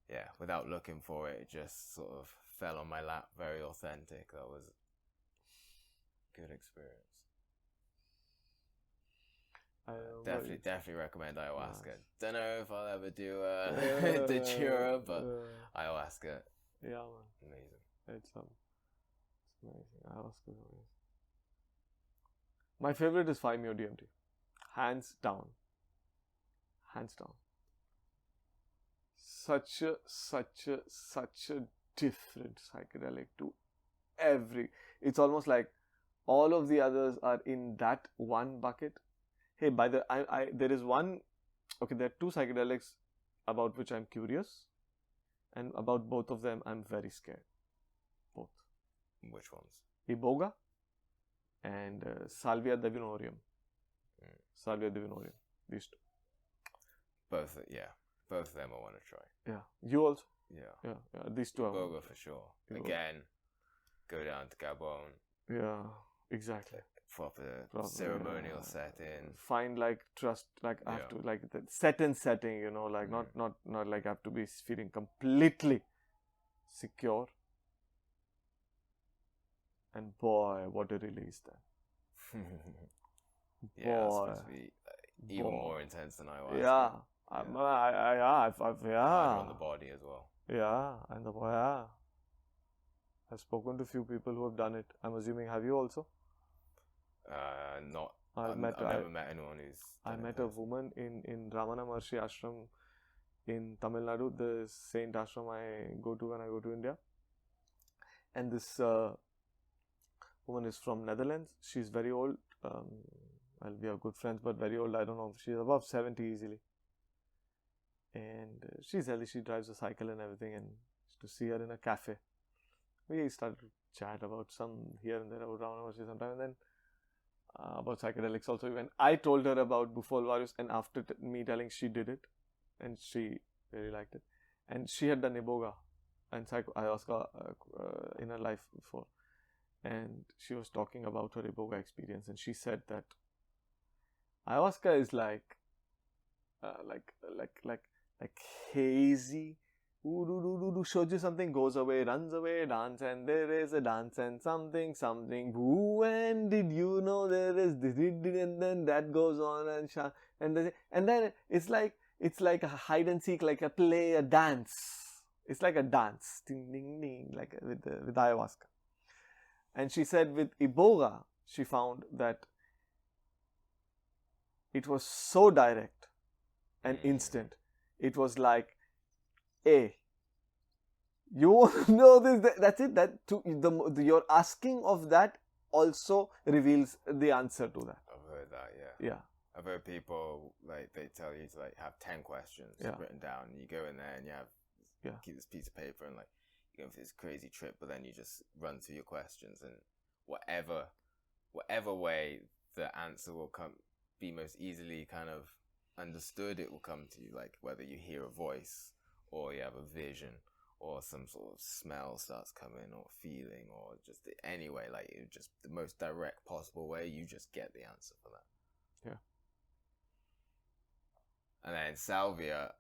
yeah, without looking for it, it just sort of fell on my lap, very authentic. That was a good experience. Definitely recommend ayahuasca. Nice. Don't know if I'll ever do Datura, but ayahuasca. Yeah, man. Amazing. It's amazing. Ayahuasca is amazing. My favorite is 5-MeO DMT. Hands down. Such a different psychedelic to every. It's almost like all of the others are in that one bucket. Hey, there is one. Okay, there are 2 psychedelics about which I'm curious, and about both of them I'm very scared. Both. Which ones? Iboga and Salvia divinorum. Salvia divinorum. These 2. Both, yeah. Both of them I want to try. Yeah. You also? Yeah. These 2 Iboga for sure. Again, go down to Gabon. Yeah, exactly. Proper ceremonial setting. Find like trust, like I have to like the setting, you know, like not like I have to be feeling completely secure. And boy, what a release then. Yeah, it's supposed to be even more intense than ayahuasca. Yeah. I've on the body as well. Yeah, and I've spoken to a few people who have done it. I'm assuming, have you also? Not. I've never met anyone who's. I met a woman in Ramana Maharshi Ashram in Tamil Nadu, the saint ashram I go to when I go to India. And this woman is from Netherlands. She's very old. Well, we are good friends, but very old. I don't know. She's above 70 easily. And she's healthy. She drives a cycle and everything. And to see her in a cafe, we started to chat about some here and there about Ramana Maharshi sometime, and then about psychedelics also. When I told her about Bufo Alvarius, and after me telling, she did it, and she really liked it. And she had done Iboga and ayahuasca in her life before, and she was talking about her Iboga experience, and she said that ayahuasca is like hazy. Shows you something, goes away, runs away, dance, and there is a dance, and something. When did you know there is this? And then that goes on, and then it's like a hide and seek, like a play, a dance. It's like a dance, ding ding ding, like with ayahuasca. And she said with Iboga, she found that it was so direct and instant. It was like, hey, you want to know this? That's it. Your asking of that also reveals the answer to that. I've heard that, yeah. Yeah. I've heard people, like, they tell you to, like, have 10 questions written down. And you go in there and you have, keep this piece of paper and, like, you go for this crazy trip, but then you just run through your questions and whatever way the answer will be most easily kind of understood, it will come to you, like whether you hear a voice or you have a vision or some sort of smell starts coming or feeling or just anyway, like it just the most direct possible way, you just get the answer for that. Yeah. And then salvia,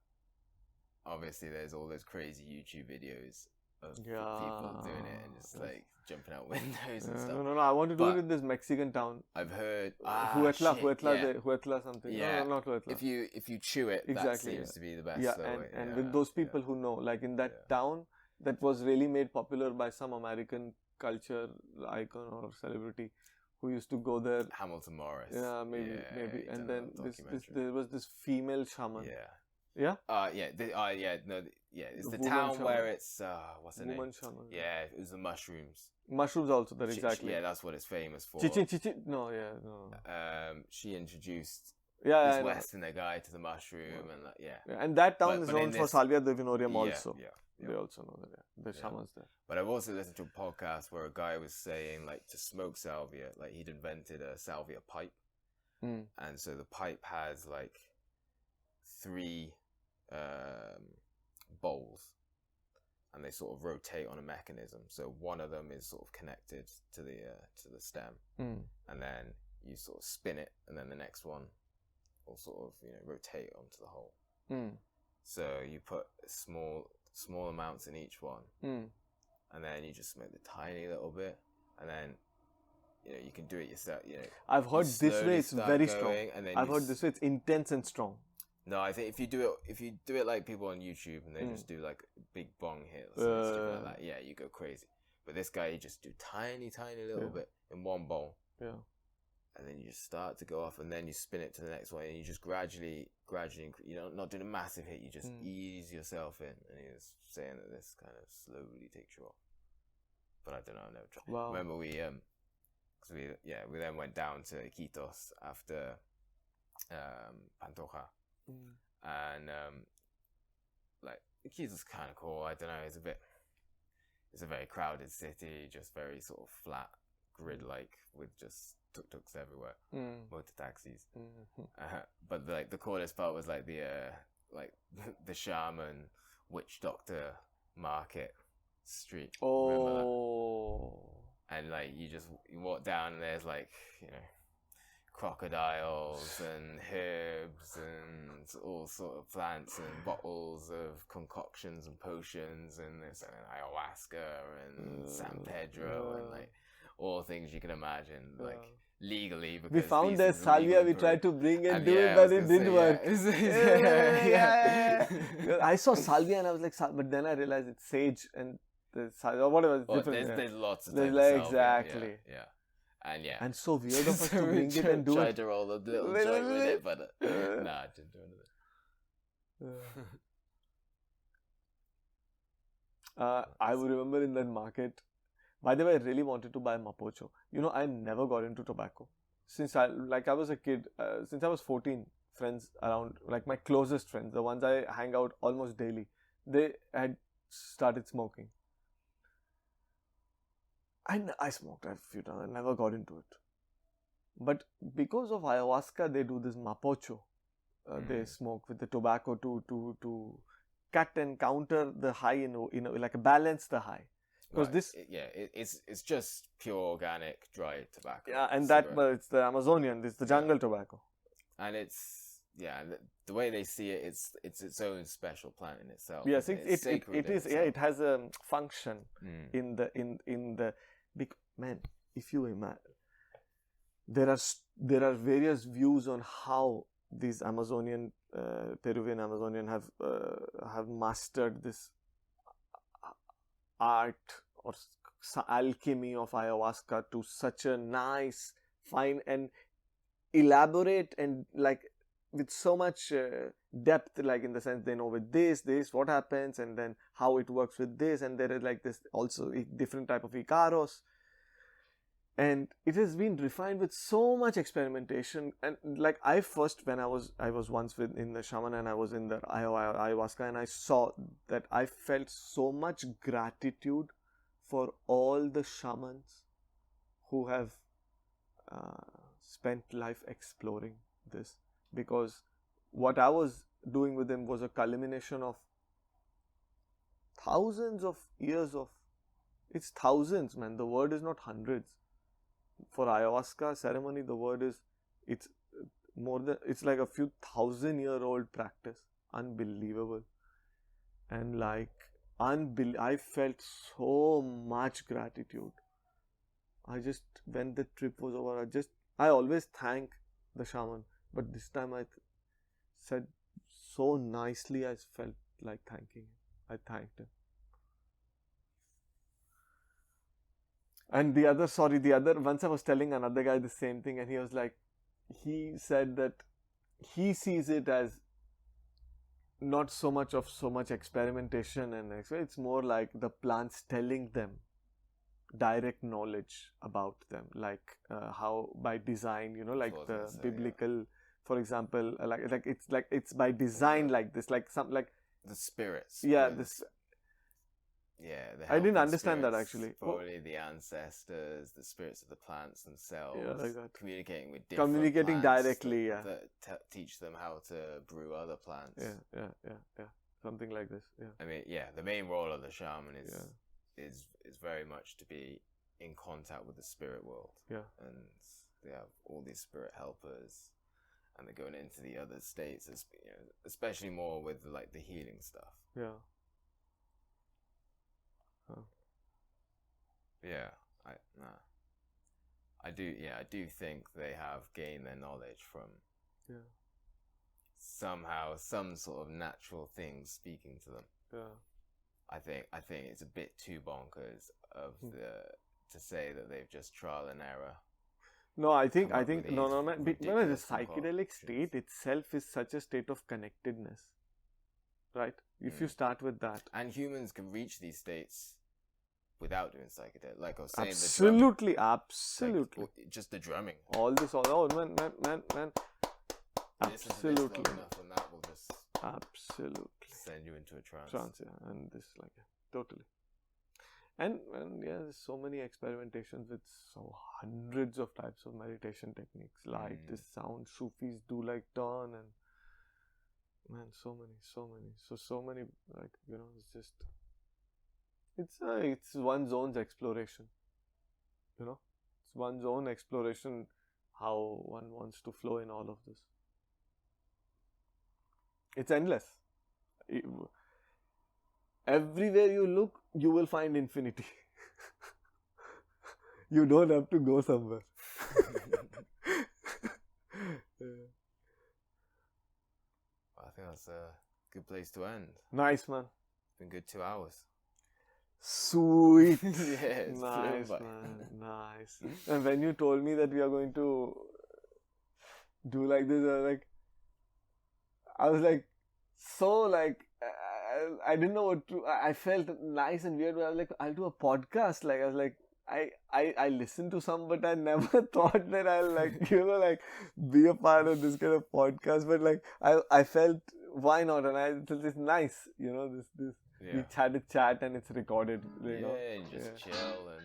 obviously there's all those crazy YouTube videos of people doing it and just like jumping out windows and stuff. No, I want to do it in this Mexican town. I've heard Huetla something. Yeah. No, not Huetla. If you chew it, that seems to be the best. Yeah, and with those people who know, like in that town, that was really made popular by some American culture icon or celebrity who used to go there. Hamilton Morris. Yeah, maybe. And then there was this female shaman. Yeah. Yeah? It's the town shaman. Where it's, what's the name? Shaman. Yeah, it was the mushrooms. Mushrooms also there, exactly. Yeah, that's what it's famous for. No. She introduced this Westerner guy to the mushroom and and that town is known for Salvia divinorum also. Yeah. They also know that, the shamans there. But I've also listened to a podcast where a guy was saying, like, to smoke salvia, like, he'd invented a salvia pipe. And so the pipe has, like, 3 bowls. And they sort of rotate on a mechanism. So one of them is sort of connected to the stem. And then you sort of spin it, and then the next one will sort of, rotate onto the hole. So you put small amounts in each one, and then you just smoke the tiny little bit, and then you can do it yourself. I've heard this way it's very strong. And then I've heard this way it's intense and strong. No, I think if you do it like people on YouTube and they just do like big bong hits and stuff like that, yeah, you go crazy. But this guy, he just do tiny little bit in one bowl. Yeah. And then you just start to go off, and then you spin it to the next one, and you just gradually, not doing a massive hit, you just ease yourself in. And he was saying that this kind of slowly takes you off. But I don't know, I've never tried. Wow. Remember we then went down to Iquitos after Pantoja. And like Iquitos is kind of cool. I don't know, it's a very crowded city, just very sort of flat grid-like with just tuk-tuks everywhere, motor taxis. But like the coolest part was like the shaman witch doctor market street. Oh. And like you walk down and there's like crocodiles and herbs and all sort of plants and bottles of concoctions and potions and there's ayahuasca and San Pedro and like all things you can imagine, like legally. Because we found that salvia, we tried to bring and do it, but it didn't work. I saw salvia and I was like, but then I realized it's sage and the salvia, or whatever. There's lots of types of salvia. Exactly. Yeah. And so weird of us to bring it and do it. Tried to roll a little joint with it, but nah, I didn't do anything. I would remember in that market. By the way, I really wanted to buy mapocho. I never got into tobacco. Since I was a kid, since I was 14, friends around, like my closest friends, the ones I hang out almost daily, they had started smoking. I smoked a few times, I never got into it. But because of ayahuasca, they do this mapocho. They smoke with the tobacco to cut and counter the high, like balance the high. Because it's just pure organic dried tobacco. Yeah, and it's the Amazonian, it's the jungle tobacco. And it's the way they see it, it's its own special plant in itself. Yes, it is. Yeah, it has a function in the big man. If you imagine, there are various views on how these Peruvian Amazonian have mastered this art or alchemy of ayahuasca to such a nice, fine and elaborate and like with so much depth, like in the sense they know with this what happens and then how it works with this, and there is like this also a different type of Icaros. and it has been refined with so much experimentation. And like I first, when I was once in the shaman, and I was in the ayahuasca, and I saw that, I felt so much gratitude for all the shamans who have spent life exploring this, because what I was doing with them was a culmination of thousands of years of, it's thousands, man. The word is not hundreds. For ayahuasca ceremony, the word is, it's more than, it's like a few 1,000-year-old practice. Unbelievable. And like, I felt so much gratitude. I just, when the trip was over, I always thank the shaman, but this time I said so nicely, I felt like thanking him. I thanked him. And once I was telling another guy the same thing, and he was like, he said that he sees it as not so much experimentation, and it's more like the plants telling them direct knowledge about them, like how by design, like the biblical, for example, it's by design, like this, like some, like the spirits. Yeah, Yeah, I didn't understand that actually. Probably the ancestors, the spirits of the plants themselves, like that. Communicating with different Communicating plants directly, that teach them how to brew other plants. Yeah. Something like this. Yeah. I mean, the main role of the shaman is very much to be in contact with the spirit world. Yeah. And they have all these spirit helpers, and they're going into the other states, especially more with like the healing stuff. Yeah. Yeah, I do think they have gained their knowledge from somehow some sort of natural things speaking to them. Yeah. I think it's a bit too bonkers to say that they've just trial and error. No, I think no, man. The psychedelic state itself is such a state of connectedness, right? If you start with that, and humans can reach these states without doing psychedelic, like I was saying, absolutely, like, just the drumming. All this, man. Absolutely. Long enough, and that will just absolutely send you into a trance. Yeah, and this, like, totally. And there's so many experimentations with hundreds of types of meditation techniques, light, this sound, Sufis do like turn, and man, so many, like, it's just, it's one's own exploration, it's one's own exploration how one wants to flow in all of this. It's endless. Everywhere you look, you will find infinity. You don't have to go somewhere. I think that's a good place to end. Nice, man. It's been good 2 hours. Sweet. It's nice, man. Nice. And when you told me that we are going to do like this, I was like, so like, I didn't know what to, I felt nice and weird, but I was like, I'll do a podcast. Like, I was like, I listened to some, but I never thought that I'll like, be a part of this kind of podcast. But like, I felt, why not? And it's nice, this. We had a chat and it's recorded. And just chill and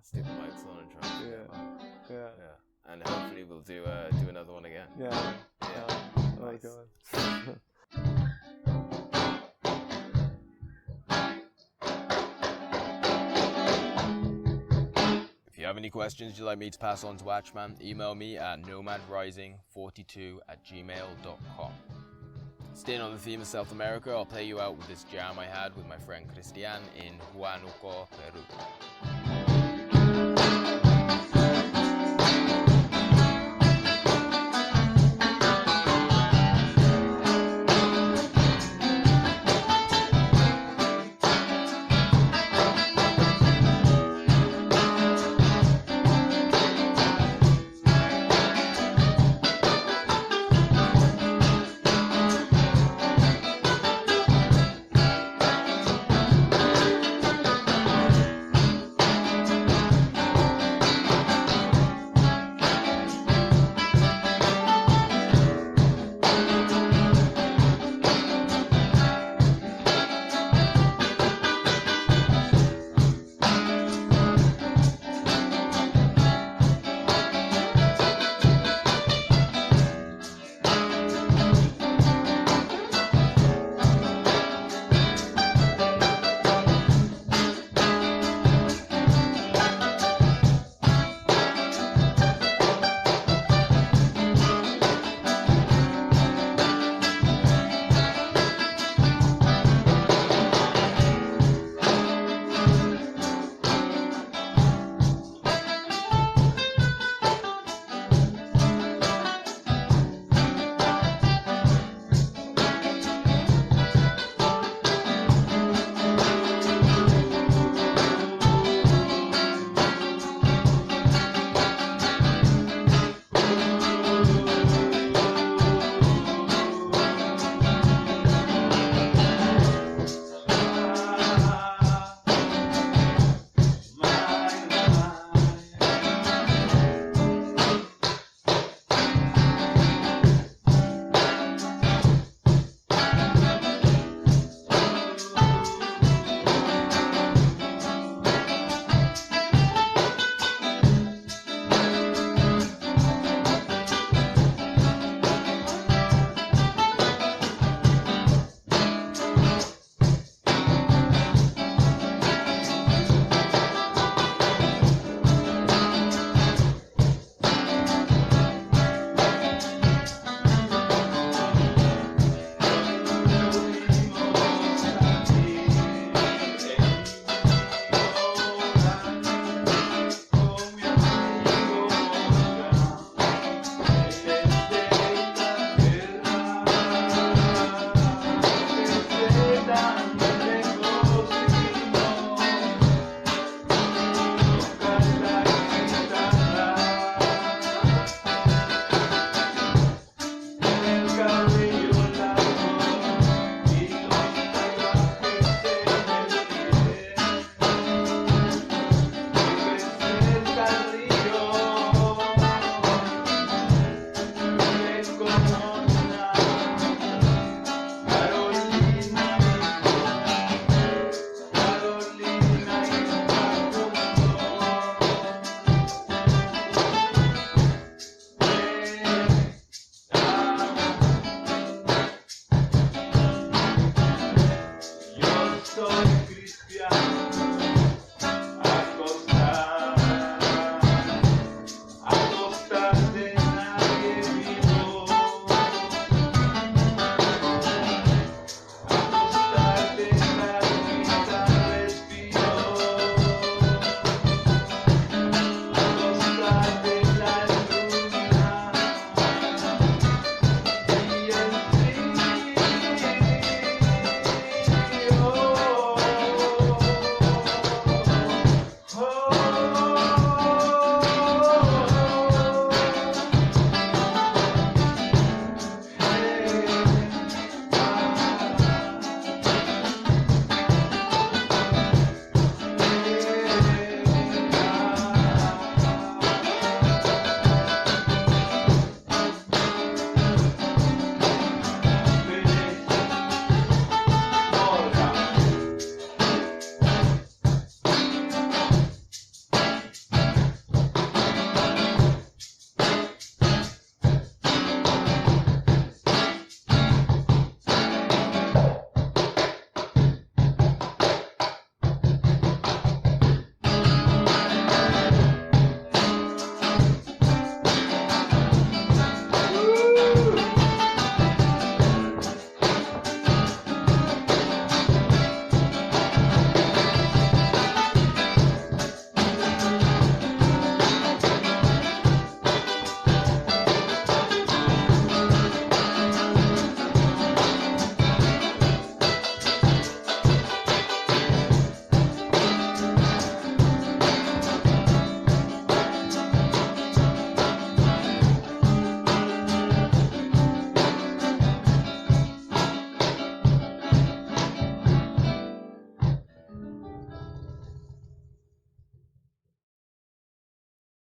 stick the mics on and try and yeah. And hopefully we'll do another one again. Yeah. Nice. Oh, God. If you have any questions you'd like me to pass on to Achman, email me at nomadrising42@gmail.com. Staying on the theme of South America, I'll play you out with this jam I had with my friend Christian in Huánuco, Peru.